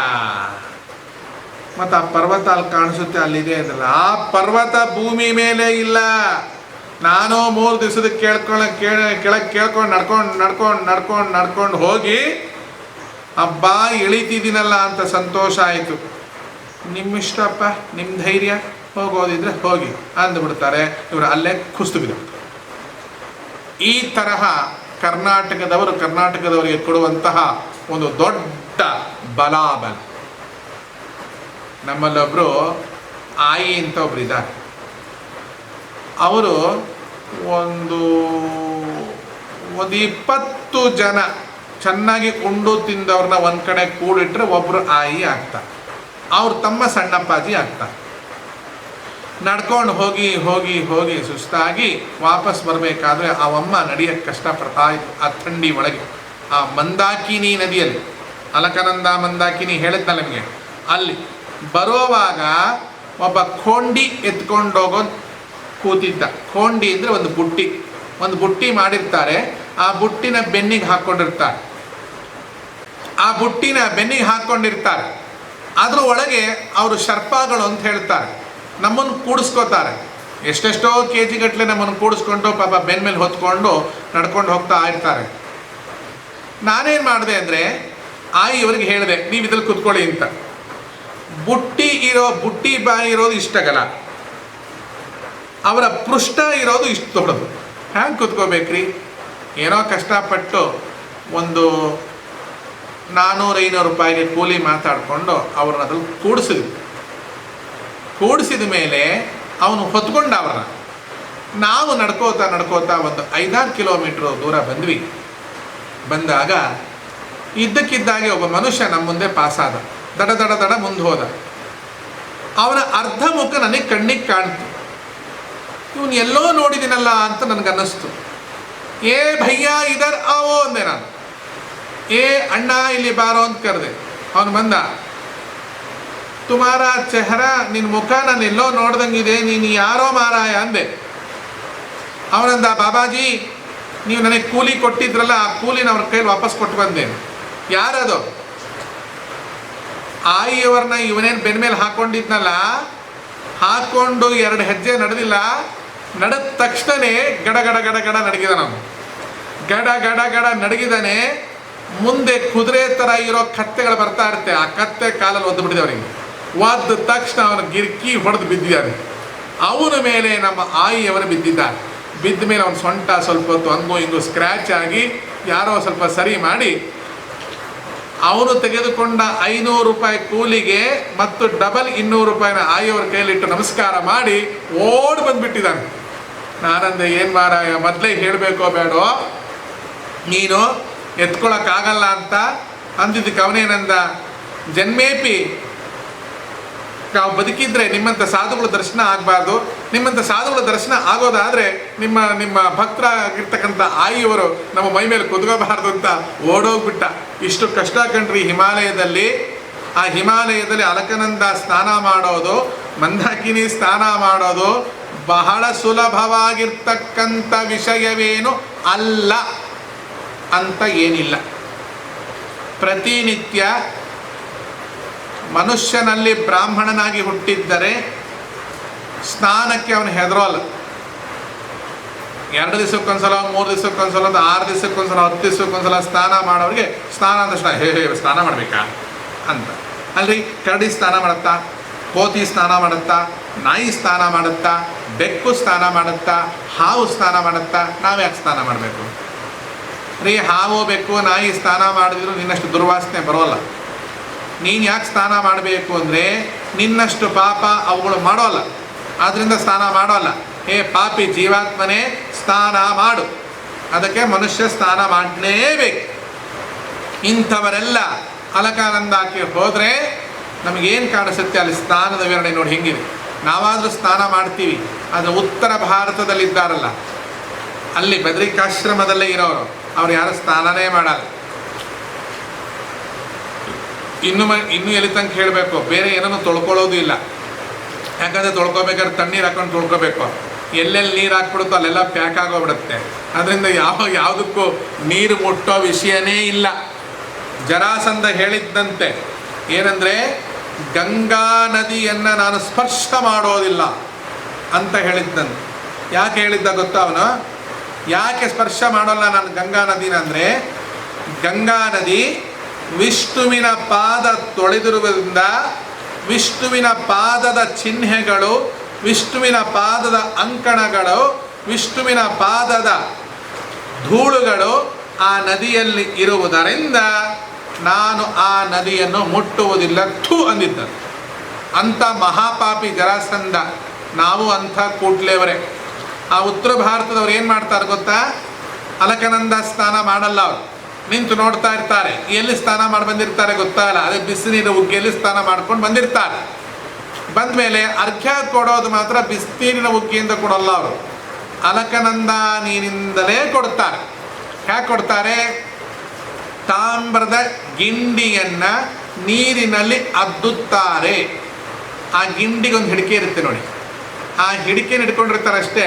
ಮತ್ತು ಆ ಪರ್ವತ ಅಲ್ಲಿ ಕಾಣಿಸುತ್ತೆ, ಅಲ್ಲಿದೆ ಅಂದ್ರಲ್ಲ, ಆ ಪರ್ವತ ಭೂಮಿ ಮೇಲೆ ಇಲ್ಲ. ನಾನು 3 ದಿವಸದ ಕೆಳಗೆ ಕೇಳ್ಕೊಂಡು ನಡ್ಕೊಂಡು ಹೋಗಿ ಹಬ್ಬ ಇಳಿತಿದ್ದೀನಲ್ಲ ಅಂತ ಸಂತೋಷ ಆಯಿತು. ನಿಮ್ಮಿಷ್ಟಪ್ಪ, ನಿಮ್ಮ ಧೈರ್ಯ, ಹೋಗೋದಿದ್ರೆ ಹೋಗಿ ಅಂದ್ಬಿಡ್ತಾರೆ. ಇವರು ಅಲ್ಲೇ ಕುಸ್ತು ಬಿದ್ದು. ಈ ತರಹ ಕರ್ನಾಟಕದವರಿಗೆ ಕೊಡುವಂತಹ ಒಂದು ದೊಡ್ಡ ಬಲಾಬಲ. ನಮ್ಮಲ್ಲೊಬ್ಬರು ಆಯಿ ಅಂತ ಒಬ್ರು ಇದ್ದಾರೆ. ಅವರು ಒಂದು 20 ಜನ ಚೆನ್ನಾಗಿ ಉಂಡು ತಿಂದವ್ರನ್ನ ಒಂದು ಕಡೆ ಕೂಡಿಟ್ರೆ ಒಬ್ಬರು ಆಯಿ ಆಗ್ತಾರೆ. ಅವ್ರು ತಮ್ಮ ಸಣ್ಣಪ್ಪಾಜಿ ಆಗ್ತಾರೆ. ನಡ್ಕೊಂಡು ಹೋಗಿ ಸುಸ್ತಾಗಿ ವಾಪಸ್ ಬರಬೇಕಾದ್ರೆ ಅವಮ್ಮ ನಡೆಯೋಕ್ಕೆ ಕಷ್ಟಪಡ್ತಾ ಇತ್ತು ಆ ಥಂಡಿ ಒಳಗೆ. ಆ ಮಂದಾಕಿನಿ ನದಿಯಲ್ಲಿ, ಅಲಕನಂದ ಮಂದಾಕಿನಿ ಹೇಳಿದ್ನಲ್ಲ ನಿಮಗೆ, ಅಲ್ಲಿ ಬರೋವಾಗ ಒಬ್ಬ ಖೋಂಡಿ ಎತ್ಕೊಂಡೋಗೋದು ಕೂತಿದ್ದ. ಖೋಂಡಿ ಅಂದರೆ ಒಂದು ಬುಟ್ಟಿ ಮಾಡಿರ್ತಾರೆ. ಆ ಬುಟ್ಟಿನ ಬೆನ್ನಿಗೆ ಹಾಕ್ಕೊಂಡಿರ್ತಾರೆ. ಅದ್ರ ಒಳಗೆ ಅವರು ಶರ್ಪಾಗಳು ಅಂತ ಹೇಳ್ತಾರೆ. ನಮ್ಮನ್ನು ಕೂಡಿಸ್ಕೋತಾರೆ. ಎಷ್ಟೆಷ್ಟೋ KG ಗಟ್ಟಲೆ ನಮ್ಮನ್ನು ಕೂಡಿಸ್ಕೊಂಡು ಪಾಪ ಬೆನ್ನ ಮೇಲೆ ಹೊತ್ಕೊಂಡು ನಡ್ಕೊಂಡು ಹೋಗ್ತಾ ಇರ್ತಾರೆ. ನಾನೇನು ಮಾಡಿದೆ ಅಂದರೆ ಆಯಿ ಇವರಿಗೆ ಹೇಳಿದೆ, ನೀವು ಇದ್ರಲ್ಲಿ ಕೂತ್ಕೊಳ್ಳಿ ಅಂತ. ಬುಟ್ಟಿ ಬಾಯಿ ಇರೋದು ಇಷ್ಟಗಲ್ಲ, ಅವರ ಪೃಷ್ಠ ಇರೋದು ಇಷ್ಟು ದೊಡ್ಡದು. ಹ್ಯಾಂಗೆ ಕೂತ್ಕೋಬೇಕ್ರಿ? ಏನೋ ಕಷ್ಟಪಟ್ಟು ಒಂದು 400-500 ರೂಪಾಯಿಗೆ ಕೂಲಿ ಮಾತಾಡಿಕೊಂಡು ಅವ್ರನ್ನ ಅದ್ರಲ್ಲಿ ಕೂಡಿಸಿದ ಮೇಲೆ ಅವನು ಹೊತ್ಕೊಂಡ ಅವ್ರನ್ನ. ನಾವು ನಡ್ಕೋತಾ ಒಂದು 5-6 ಕಿಲೋಮೀಟ್ರ್ ದೂರ ಬಂದಾಗ ಇದ್ದಕ್ಕಿದ್ದಾಗೆ ಒಬ್ಬ ಮನುಷ್ಯ ನಮ್ಮ ಮುಂದೆ ಪಾಸಾದ. ದಡ ಮುಂದೆ ಹೋದ. ಅವನ ಅರ್ಧ ಮುಖ ನನಗೆ ಕಣ್ಣಿಗೆ ಕಾಣ್ತು. ಇವನು ಎಲ್ಲೋ ನೋಡಿದ್ದೀನಲ್ಲ ಅಂತ ನನಗನ್ನಿಸ್ತು. ಏ ಭಯ್ಯ ಇದರ್ ಆವೋ ಅಂದೆ ನಾನು. ಏ ಅಣ್ಣ ಇಲ್ಲಿ ಬಾರೋ ಅಂತ ಕರೆದೆ. ಅವನು ಬಂದ. ತುಮಾರ ಚೆಹರ, ನಿನ್ನ ಮುಖ ನಾನು ಎಲ್ಲೋ ನೋಡ್ದಂಗಿದೆ, ನೀನು ಯಾರೋ ಮಾರಾಯ ಅಂದೆ. ಅವನಂದ, ಬಾಬಾಜಿ ನೀವು ನನಗೆ ಕೂಲಿ ಕೊಟ್ಟಿದ್ರಲ್ಲ, ಆ ಕೂಲಿನ ಅವ್ರ ಕೈಲಿ ವಾಪಸ್ ಕೊಟ್ಟು ಬಂದೆ. ಯಾರದು? ಆಯಿಯವರನ್ನ ಇವನೇನು ಬೆನ್ನ ಮೇಲೆ ಹಾಕ್ಕೊಂಡಿದ್ನಲ್ಲ, ಹಾಕ್ಕೊಂಡು 2 ಹೆಜ್ಜೆ ನಡೆದಿಲ್ಲ. ನಡೆದ ತಕ್ಷಣನೇ ಗಡ ನಡಗಿದ. ನಾವು ಗಡ ನಡಗಿದಾನೆ. ಮುಂದೆ ಕುದುರೆ ಥರ ಇರೋ ಕತ್ತೆಗಳು ಬರ್ತಾ ಇರುತ್ತೆ. ಆ ಕತ್ತೆ ಕಾಲಲ್ಲಿ ಒದ್ದು ಬಿಟ್ಟಿದೆ. ಅವನಿಗೆ ಒದ್ದ ತಕ್ಷಣ ಅವನು ಗಿರ್ಕಿ ಹೊಡೆದು ಬಿದ್ದಿದ್ದಾನೆ. ಅವನ ಮೇಲೆ ನಮ್ಮ ಆಯಿಯವರು ಬಿದ್ದಿದ್ದಾರೆ. ಬಿದ್ದ ಮೇಲೆ ಅವನ ಸೊಂಟ ಸ್ವಲ್ಪ ಹೊತ್ತು ಹಂಗು ಹಿಂಗು ಸ್ಕ್ರ್ಯಾಚ್ ಆಗಿ ಯಾರೋ ಸ್ವಲ್ಪ ಸರಿ ಮಾಡಿ ಅವನು ತೆಗೆದುಕೊಂಡ 500 ರೂಪಾಯಿ ಕೂಲಿಗೆ ಮತ್ತು ಡಬಲ್ 200 ರೂಪಾಯಿನ ಆಯಿಯವ್ರ ಕೈಲಿಟ್ಟು ನಮಸ್ಕಾರ ಮಾಡಿ ಓಡಿ ಬಂದುಬಿಟ್ಟಿದ್ದಾನೆ. ನಾನಂದೆ, ಏನು ಮಾರಾಯ, ಮೊದಲೇ ಹೇಳಬೇಕೋ ಬೇಡೋ, ನೀನು ಎತ್ಕೊಳಕ್ಕಾಗಲ್ಲ ಅಂತ ಅಂದಿದ್ದಕ್ಕೆ ಅವನೇನಂದ, ಜನ್ಮೇಪಿ ನಾವು ಬದುಕಿದ್ರೆ ನಿಮ್ಮಂಥ ಸಾಧುಗಳ ದರ್ಶನ ಆಗಬಾರ್ದು. ನಿಮ್ಮಂಥ ಸಾಧುಗಳ ದರ್ಶನ ಆಗೋದಾದರೆ ನಿಮ್ಮ ಭಕ್ತರಾಗಿರ್ತಕ್ಕಂಥ ಆಯಿಯವರು ನಮ್ಮ ಮೈ ಮೇಲೆ ಕುದ್ಕೋಬಾರ್ದು ಅಂತ ಓಡೋಗ್ಬಿಟ್ಟ. ಇಷ್ಟು ಕಷ್ಟ ಕಂಡ್ರಿ ಹಿಮಾಲಯದಲ್ಲಿ. ಆ ಹಿಮಾಲಯದಲ್ಲಿ ಅಲಕನಂದ ಸ್ನಾನ ಮಾಡೋದು, ಮಂದಾಕಿನಿ ಸ್ನಾನ ಮಾಡೋದು ಬಹಳ ಸುಲಭವಾಗಿರ್ತಕ್ಕಂಥ ವಿಷಯವೇನು ಅಲ್ಲ ಅಂತ ಏನಿಲ್ಲ. ಪ್ರತಿನಿತ್ಯ ಮನುಷ್ಯನಲ್ಲಿ ಬ್ರಾಹ್ಮಣನಾಗಿ ಹುಟ್ಟಿದ್ದರೆ ಸ್ನಾನಕ್ಕೆ ಅವನು ಹೆದರೋಲ್ಲ. 2 ದಿವಸಕ್ಕೊಂದ್ಸಲ, 3 ದಿವಸಕ್ಕೊಂದ್ಸಲ, 6 ದಿವಸಕ್ಕೊಂದ್ಸಲ, 10 ದಿವಸಕ್ಕೊಂದ್ಸಲ ಸ್ನಾನ ಮಾಡೋರಿಗೆ ಸ್ನಾನ ಅಂದಷ್ಟು ಹೇ ಸ್ನಾನ ಮಾಡಬೇಕಾ ಅಂತ. ಅಲ್ರಿ, ಕರಡಿ ಸ್ನಾನ ಮಾಡುತ್ತಾ, ಕೋತಿ ಸ್ನಾನ ಮಾಡುತ್ತಾ, ನಾಯಿ ಸ್ನಾನ ಮಾಡುತ್ತಾ, ಬೆಕ್ಕು ಸ್ನಾನ ಮಾಡುತ್ತಾ, ಹಾವು ಸ್ನಾನ ಮಾಡುತ್ತಾ, ನಾವ್ಯಾಕೆ ಸ್ನಾನ ಮಾಡಬೇಕು ರೀ? ಹಾವು ಬೆಕ್ಕು ನಾಯಿ ಸ್ನಾನ ಮಾಡಿದ್ರು ನಿನ್ನಷ್ಟು ದುರ್ವಾಸನೆ ಬರೋಲ್ಲ. ನೀನು ಯಾಕೆ ಸ್ನಾನ ಮಾಡಬೇಕು ಅಂದರೆ ನಿನ್ನಷ್ಟು ಪಾಪ ಅವುಗಳು ಮಾಡೋಲ್ಲ, ಆದ್ದರಿಂದ ಸ್ನಾನ ಮಾಡೋಲ್ಲ. ಹೇ ಪಾಪಿ ಜೀವಾತ್ಮನೇ, ಸ್ನಾನ ಮಾಡು. ಅದಕ್ಕೆ ಮನುಷ್ಯ ಸ್ನಾನ ಮಾಡಲೇಬೇಕು. ಇಂಥವರೆಲ್ಲ ಅಲಕಾನಂದಕ್ಕೆ ಹೋದರೆ ನಮಗೇನು ಕಾಣಿಸುತ್ತೆ? ಅಲ್ಲಿ ಸ್ನಾನದ ವಿವರಣೆ ನೋಡಿ ಹೆಂಗಿದೆ. ನಾವಾದರೂ ಸ್ನಾನ ಮಾಡ್ತೀವಿ, ಆದರೆ ಉತ್ತರ ಭಾರತದಲ್ಲಿದ್ದಾರಲ್ಲ, ಅಲ್ಲಿ ಬದ್ರಿಕಾಶ್ರಮದಲ್ಲೇ ಇರೋರು, ಅವ್ರು ಯಾರು ಸ್ನಾನನೇ ಮಾಡಲ್ಲ. ಇನ್ನೂ ಎಲ್ಲಿ ತನಕ ಹೇಳಬೇಕು, ಬೇರೆ ಏನನ್ನು ತೊಳ್ಕೊಳ್ಳೋದು ಇಲ್ಲ. ಯಾಕಂದರೆ ತೊಳ್ಕೊಬೇಕಾದ್ರೆ ತಣ್ಣೀರು ಹಾಕೊಂಡು ತೊಳ್ಕೊಬೇಕು. ಎಲ್ಲೆಲ್ಲಿ ನೀರು ಹಾಕ್ಬಿಡುತ್ತೋ ಅಲ್ಲೆಲ್ಲ ಪ್ಯಾಕ್ ಆಗೋಗ್ಬಿಡುತ್ತೆ. ಅದರಿಂದ ಯಾವುದಕ್ಕೂ ನೀರು ಮುಟ್ಟೋ ವಿಷಯನೇ ಇಲ್ಲ. ಜರಾಸಂಧ ಹೇಳಿದ್ದಂತೆ ಏನಂದರೆ, ಗಂಗಾ ನದಿಯನ್ನು ನಾನು ಸ್ಪರ್ಶ ಮಾಡೋದಿಲ್ಲ ಅಂತ ಹೇಳಿದ್ದಂತೆ. ಯಾಕೆ ಹೇಳಿದ್ದ ಗೊತ್ತಾ ಅವನು? ಯಾಕೆ ಸ್ಪರ್ಶ ಮಾಡೋಲ್ಲ ನಾನು ಗಂಗಾ ನದಿನ ಅಂದರೆ, ಗಂಗಾ ನದಿ ವಿಷ್ಣುವಿನ ಪಾದ ತೊಳೆದಿರುವುದರಿಂದ ವಿಷ್ಣುವಿನ ಪಾದದ ಚಿಹ್ನೆಗಳು, ವಿಷ್ಣುವಿನ ಪಾದದ ಅಂಕಣಗಳು, ವಿಷ್ಣುವಿನ ಪಾದದ ಧೂಳುಗಳು ಆ ನದಿಯಲ್ಲಿ ಇರುವುದರಿಂದ ನಾನು ಆ ನದಿಯನ್ನು ಮುಟ್ಟುವುದಿಲ್ಲ ಥೂ ಅಂದಿದ್ದ. ಅಂಥ ಮಹಾಪಾಪಿ ಜರಾಸಂಧ. ನಾವು ಅಂಥ ಕೂಡ್ಲೇವರೇ. ಆ ಉತ್ತರ ಭಾರತದವ್ರು ಏನು ಮಾಡ್ತಾರೆ ಗೊತ್ತಾ? ಅಲಕನಂದ ಸ್ನಾನ ಮಾಡಲ್ಲ. ಅವರು ನಿಂತು ನೋಡ್ತಾ ಇರ್ತಾರೆ. ಎಲ್ಲಿ ಸ್ನಾನ ಮಾಡಿ ಬಂದಿರ್ತಾರೆ ಗೊತ್ತಾಗಲ್ಲ. ಅದೇ ಬಿಸಿನೀರು ಉಗ್ಗಿಯಲ್ಲಿ ಸ್ನಾನ ಮಾಡ್ಕೊಂಡು ಬಂದಿರ್ತಾರೆ. ಬಂದ ಮೇಲೆ ಅರ್ಘ್ಯ ಕೊಡೋದು ಮಾತ್ರ ಬಿಸಿನೀರಿನ ಉಗ್ಗಿಯಿಂದ ಕೊಡಲ್ಲ. ಅವರು ಅಲಕನಂದ ನೀರಿನಿಂದಲೇ ಕೊಡ್ತಾರೆ. ಯಾಕೆ ಕೊಡ್ತಾರೆ? ತಾಮ್ರದ ಗಿಂಡಿಯನ್ನು ನೀರಿನಲ್ಲಿ ಅದ್ದುತ್ತಾರೆ. ಆ ಗಿಂಡಿಗೊಂದು ಹಿಡಿಕೆ ಇರುತ್ತೆ ನೋಡಿ. ಆ ಹಿಡಿಕೆನ ಹಿಡ್ಕೊಂಡಿರ್ತಾರೆ ಅಷ್ಟೇ.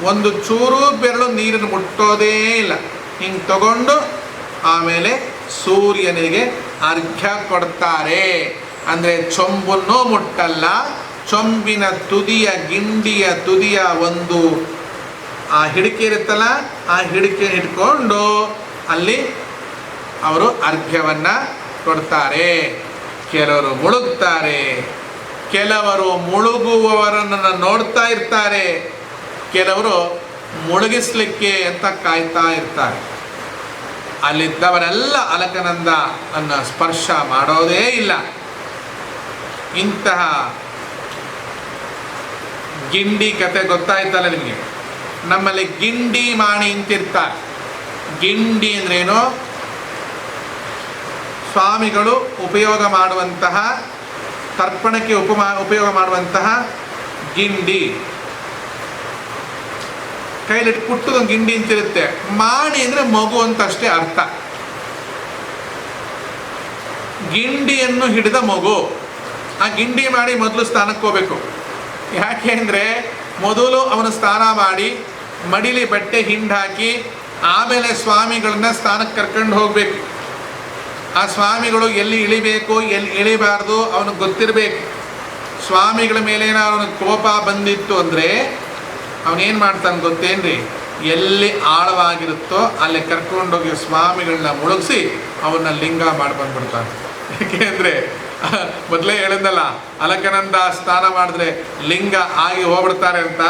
ಒಂದು ಚೂರು ಬೆರಳು ನೀರನ್ನು ಮುಟ್ಟೋದೇ ಇಲ್ಲ. ಹಿಂಗೆ ತಗೊಂಡು ಆಮೇಲೆ ಸೂರ್ಯನಿಗೆ ಅರ್ಘ್ಯ ಕೊಡ್ತಾರೆ. ಅಂದರೆ ಚೊಂಬನ್ನು ಮುಟ್ಟಲ್ಲ, ಚೊಂಬಿನ ತುದಿಯ ಗಿಂಡಿಯ ತುದಿಯ ಒಂದು ಆ ಹಿಡಿಕೆ ಇರುತ್ತಲ್ಲ, ಆ ಹಿಡಿಕೆ ಹಿಡ್ಕೊಂಡು ಅಲ್ಲಿ ಅವರು ಅರ್ಘ್ಯವನ್ನು ಕೊಡ್ತಾರೆ. ಕೆಲವರು ಮುಳುಗ್ತಾರೆ, ಕೆಲವರು ಮುಳುಗುವವರನ್ನು ನೋಡ್ತಾ ಇರ್ತಾರೆ, ಕೆಲವರು ಮುಳುಗಿಸ್ಲಿಕ್ಕೆ ಅಂತ ಕಾಯ್ತಾ ಇರ್ತಾರೆ. ಅಲ್ಲಿದ್ದವರೆಲ್ಲ ಅಲಕನಂದ ಅನ್ನ ಸ್ಪರ್ಶ ಮಾಡೋದೇ ಇಲ್ಲ. ಇಂತಹ ಗಿಂಡಿ ಕತೆ ಗೊತ್ತಾಯ್ತಲ್ಲ ನಿಮಗೆ? ನಮ್ಮಲ್ಲಿ ಗಿಂಡಿ ಮಾಣಿ ಅಂತಿರ್ತಾರೆ. ಗಿಂಡಿ ಅಂದ್ರೇನು? ಸ್ವಾಮಿಗಳು ಉಪಯೋಗ ಮಾಡುವಂತಹ, ತರ್ಪಣಕ್ಕೆ ಉಪಯೋಗ ಮಾಡುವಂತಹ ಗಿಂಡಿ. ಕೈಲಿಟ್ಟು ಕುಟ್ಟದೊಂದು ಗಿಂಡಿ ಅಂತಿರುತ್ತೆ. ಮಾಣಿ ಅಂದರೆ ಮಗು ಅಂತ ಅಷ್ಟೇ ಅರ್ಥ. ಗಿಂಡಿಯನ್ನು ಹಿಡಿದ ಮಗು. ಆ ಗಿಂಡಿ ಮಾಡಿ ಮೊದಲು ಸ್ನಾನಕ್ಕೆ ಹೋಗ್ಬೇಕು. ಯಾಕೆ ಅಂದರೆ ಮೊದಲು ಅವನು ಸ್ನಾನ ಮಾಡಿ ಮಡಿಲಿ ಬಟ್ಟೆ ಹಿಂಡಾಕಿ ಆಮೇಲೆ ಸ್ವಾಮಿಗಳನ್ನ ಸ್ನಾನಕ್ಕೆ ಕರ್ಕೊಂಡು ಹೋಗಬೇಕು. ಆ ಸ್ವಾಮಿಗಳು ಎಲ್ಲಿ ಇಳಿಬೇಕು ಎಲ್ಲಿ ಇಳಿಬಾರ್ದು ಅವನಿಗೆ ಗೊತ್ತಿರಬೇಕು. ಸ್ವಾಮಿಗಳ ಮೇಲೆ ಅವನಿಗೆ ಕೋಪ ಬಂದಿತ್ತು ಅಂದರೆ ಅವನೇನು ಮಾಡ್ತಾನೆ ಗೊತ್ತೇನ್ರಿ? ಎಲ್ಲಿ ಆಳವಾಗಿರುತ್ತೋ ಅಲ್ಲಿ ಕರ್ಕೊಂಡೋಗಿ ಸ್ವಾಮಿಗಳನ್ನ ಮುಳುಗಿಸಿ ಅವನ್ನ ಲಿಂಗ ಮಾಡಿ ಬಂದ್ಬಿಡ್ತಾನೆ. ಯಾಕೆಂದರೆ ಮೊದಲೇ ಹೇಳಿದ್ನಲ್ಲ, ಅಲಕನಂದ ಸ್ನಾನ ಮಾಡಿದ್ರೆ ಲಿಂಗ ಆಗಿ ಹೋಗ್ಬಿಡ್ತಾರೆ ಅಂತ.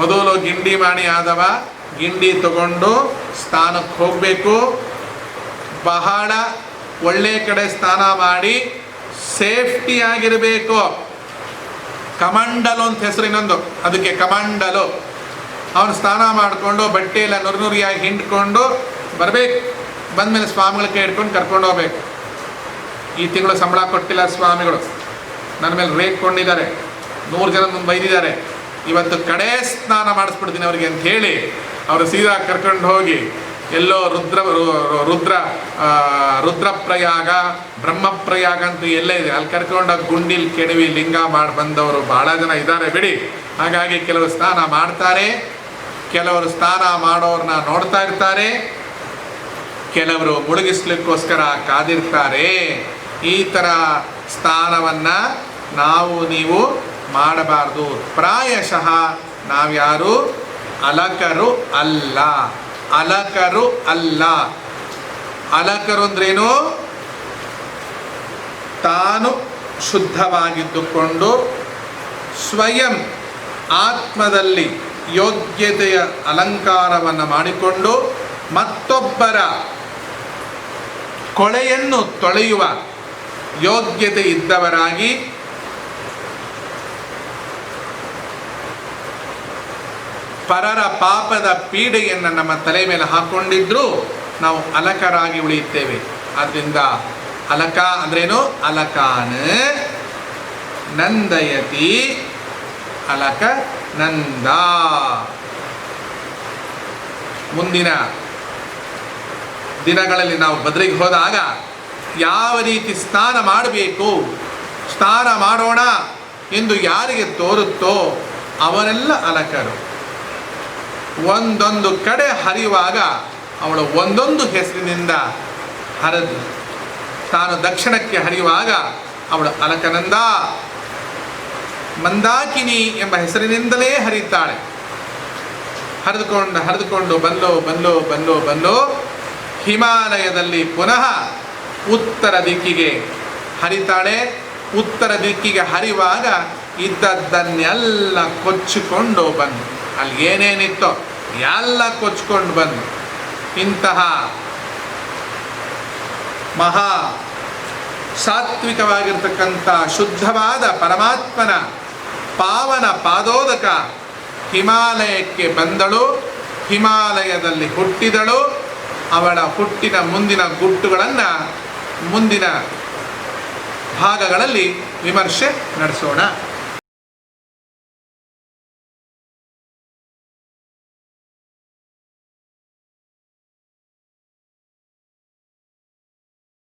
ಮೊದಲು ಗಿಂಡಿ ಮಾಡಿ ಆದವ ಗಿಂಡಿ ತಗೊಂಡು ಸ್ನಾನಕ್ಕೆ ಹೋಗಬೇಕು. ಬಹಳ ಒಳ್ಳೆ ಕಡೆ ಸ್ನಾನ ಮಾಡಿ ಸೇಫ್ಟಿಯಾಗಿರಬೇಕು. ಕಮಂಡಲು ಅಂತ ಹೆಸರು ಇನ್ನೊಂದು, ಅದಕ್ಕೆ ಕಮಂಡಲು. ಅವನು ಸ್ನಾನ ಮಾಡಿಕೊಂಡು ಬಟ್ಟೆ ಎಲ್ಲ ನುರಿಯಾಗಿ ಹಿಂಡ್ಕೊಂಡು ಬರಬೇಕು. ಬಂದಮೇಲೆ ಸ್ವಾಮಿಗಳ ಕೈ ಹಿಡ್ಕೊಂಡು ಕರ್ಕೊಂಡು ಹೋಗ್ಬೇಕು. ಈ ತಿಂಗಳು ಸಂಬಳ ಕೊಟ್ಟಿಲ್ಲ ಸ್ವಾಮಿಗಳು, ನನ್ನ ಮೇಲೆ ರೇಗ್ಕೊಂಡಿದ್ದಾರೆ, 100 ಜನ ಮುಂದೆ ಬೈದಿದ್ದಾರೆ. ಇವತ್ತು ಕಡೆ ಸ್ನಾನ ಮಾಡಿಸ್ಬಿಡ್ತೀನಿ ಅವ್ರಿಗೆ ಅಂತ ಹೇಳಿ ಅವರು ಸೀದಾ ಕರ್ಕೊಂಡು ಹೋಗಿ ಎಲ್ಲೋ ರುದ್ರಪ್ರಯಾಗ, ಬ್ರಹ್ಮಪ್ರಯಾಗ ಅಂತ ಎಲ್ಲೇ ಇದೆ ಅಲ್ಲಿ ಕರ್ಕೊಂಡೋಗಿ ಗುಂಡಿಲ್ ಕೆಡವಿ ಲಿಂಗ ಮಾಡಿ ಬಂದವರು ಭಾಳ ಜನ ಇದ್ದಾರೆ ಬಿಡಿ. ಹಾಗಾಗಿ ಕೆಲವರು ಸ್ನಾನ ಮಾಡ್ತಾರೆ, ಕೆಲವರು ಸ್ನಾನ ಮಾಡೋರನ್ನ ನೋಡ್ತಾ ಇರ್ತಾರೆ, ಕೆಲವರು ಮುಳುಗಿಸ್ಲಿಕ್ಕೋಸ್ಕರ ಕಾದಿರ್ತಾರೆ. ಈ ಥರ ಸ್ನಾನವನ್ನು ನಾವು ನೀವು ಮಾಡಬಾರ್ದು. ಪ್ರಾಯಶಃ ನಾವ್ಯಾರು ಅಲಕರು ಅಲ್ಲ. ಅಲಕರು ಅಲ್ಲ. ಅಲಕರು ಅಂದ್ರೇನು? ತಾನು ಶುದ್ಧವಾಗಿದ್ದುಕೊಂಡು ಸ್ವಯಂ ಆತ್ಮದಲ್ಲಿ ಯೋಗ್ಯತೆಯ ಅಲಂಕಾರವನ್ನು ಮಾಡಿಕೊಂಡು ಮತ್ತೊಬ್ಬರ ಕೊಳೆಯನ್ನು ತೊಳೆಯುವ ಯೋಗ್ಯತೆ ಇದ್ದವರಾಗಿ ಪರರ ಪಾಪದ ಪೀಡೆಯನ್ನು ನಮ್ಮ ತಲೆ ಮೇಲೆ ಹಾಕ್ಕೊಂಡಿದ್ರೂ ನಾವು ಅಲಕರಾಗಿ ಉಳಿಯುತ್ತೇವೆ. ಆದ್ದರಿಂದ ಅಲಕ ಅಂದ್ರೇನು? ಅಲಕಾನ ನಂದಯತಿ ಅಲಕ ನಂದ. ಮುಂದಿನ ದಿನಗಳಲ್ಲಿ ನಾವು ಬದ್ರಿಗೆ ಹೋದಾಗ ಯಾವ ರೀತಿ ಸ್ನಾನ ಮಾಡಬೇಕು, ಸ್ನಾನ ಮಾಡೋಣ ಎಂದು ಯಾರಿಗೆ ತೋರುತ್ತೋ ಅವರೆಲ್ಲ ಅಲಕರು. ಒಂದೊಂದು ಕಡೆ ಹರಿಯುವಾಗ ಅವಳು ಒಂದೊಂದು ಹೆಸರಿನಿಂದ ಹರಿದು ತಾನು ದಕ್ಷಿಣಕ್ಕೆ ಹರಿಯುವಾಗ ಅವಳು ಅಲಕನಂದ ಮಂದಾಕಿನಿ ಎಂಬ ಹೆಸರಿನಿಂದಲೇ ಹರಿತಾಳೆ. ಹರಿದುಕೊಂಡು ಬಂದು ಹಿಮಾಲಯದಲ್ಲಿ ಪುನಃ ಉತ್ತರ ದಿಕ್ಕಿಗೆ ಹರಿತಾಳೆ. ಉತ್ತರ ದಿಕ್ಕಿಗೆ ಹರಿಯುವಾಗ ಇದ್ದದ್ದನ್ನೆಲ್ಲ ಕೊಚ್ಚಿಕೊಂಡು ಬಂದು, ಅಲ್ಲಿ ಏನೇನಿತ್ತೋ ಎಲ್ಲ ಕೊಚ್ಚಿಕೊಂಡು ಬಂದು ಇಂತಹ ಮಹಾ ಸಾತ್ವಿಕವಾಗಿರ್ತಕ್ಕಂಥ ಶುದ್ಧವಾದ ಪರಮಾತ್ಮನ ಪಾವನ ಪಾದೋದಕ ಹಿಮಾಲಯಕ್ಕೆ ಬಂದಳು. ಹಿಮಾಲಯದಲ್ಲಿ ಹುಟ್ಟಿದಳು. ಅವಳ ಹುಟ್ಟಿನ ಮುಂದಿನ ಗುಟ್ಟುಗಳನ್ನು ಮುಂದಿನ ಭಾಗಗಳಲ್ಲಿ ವಿಮರ್ಶೆ ನಡೆಸೋಣ.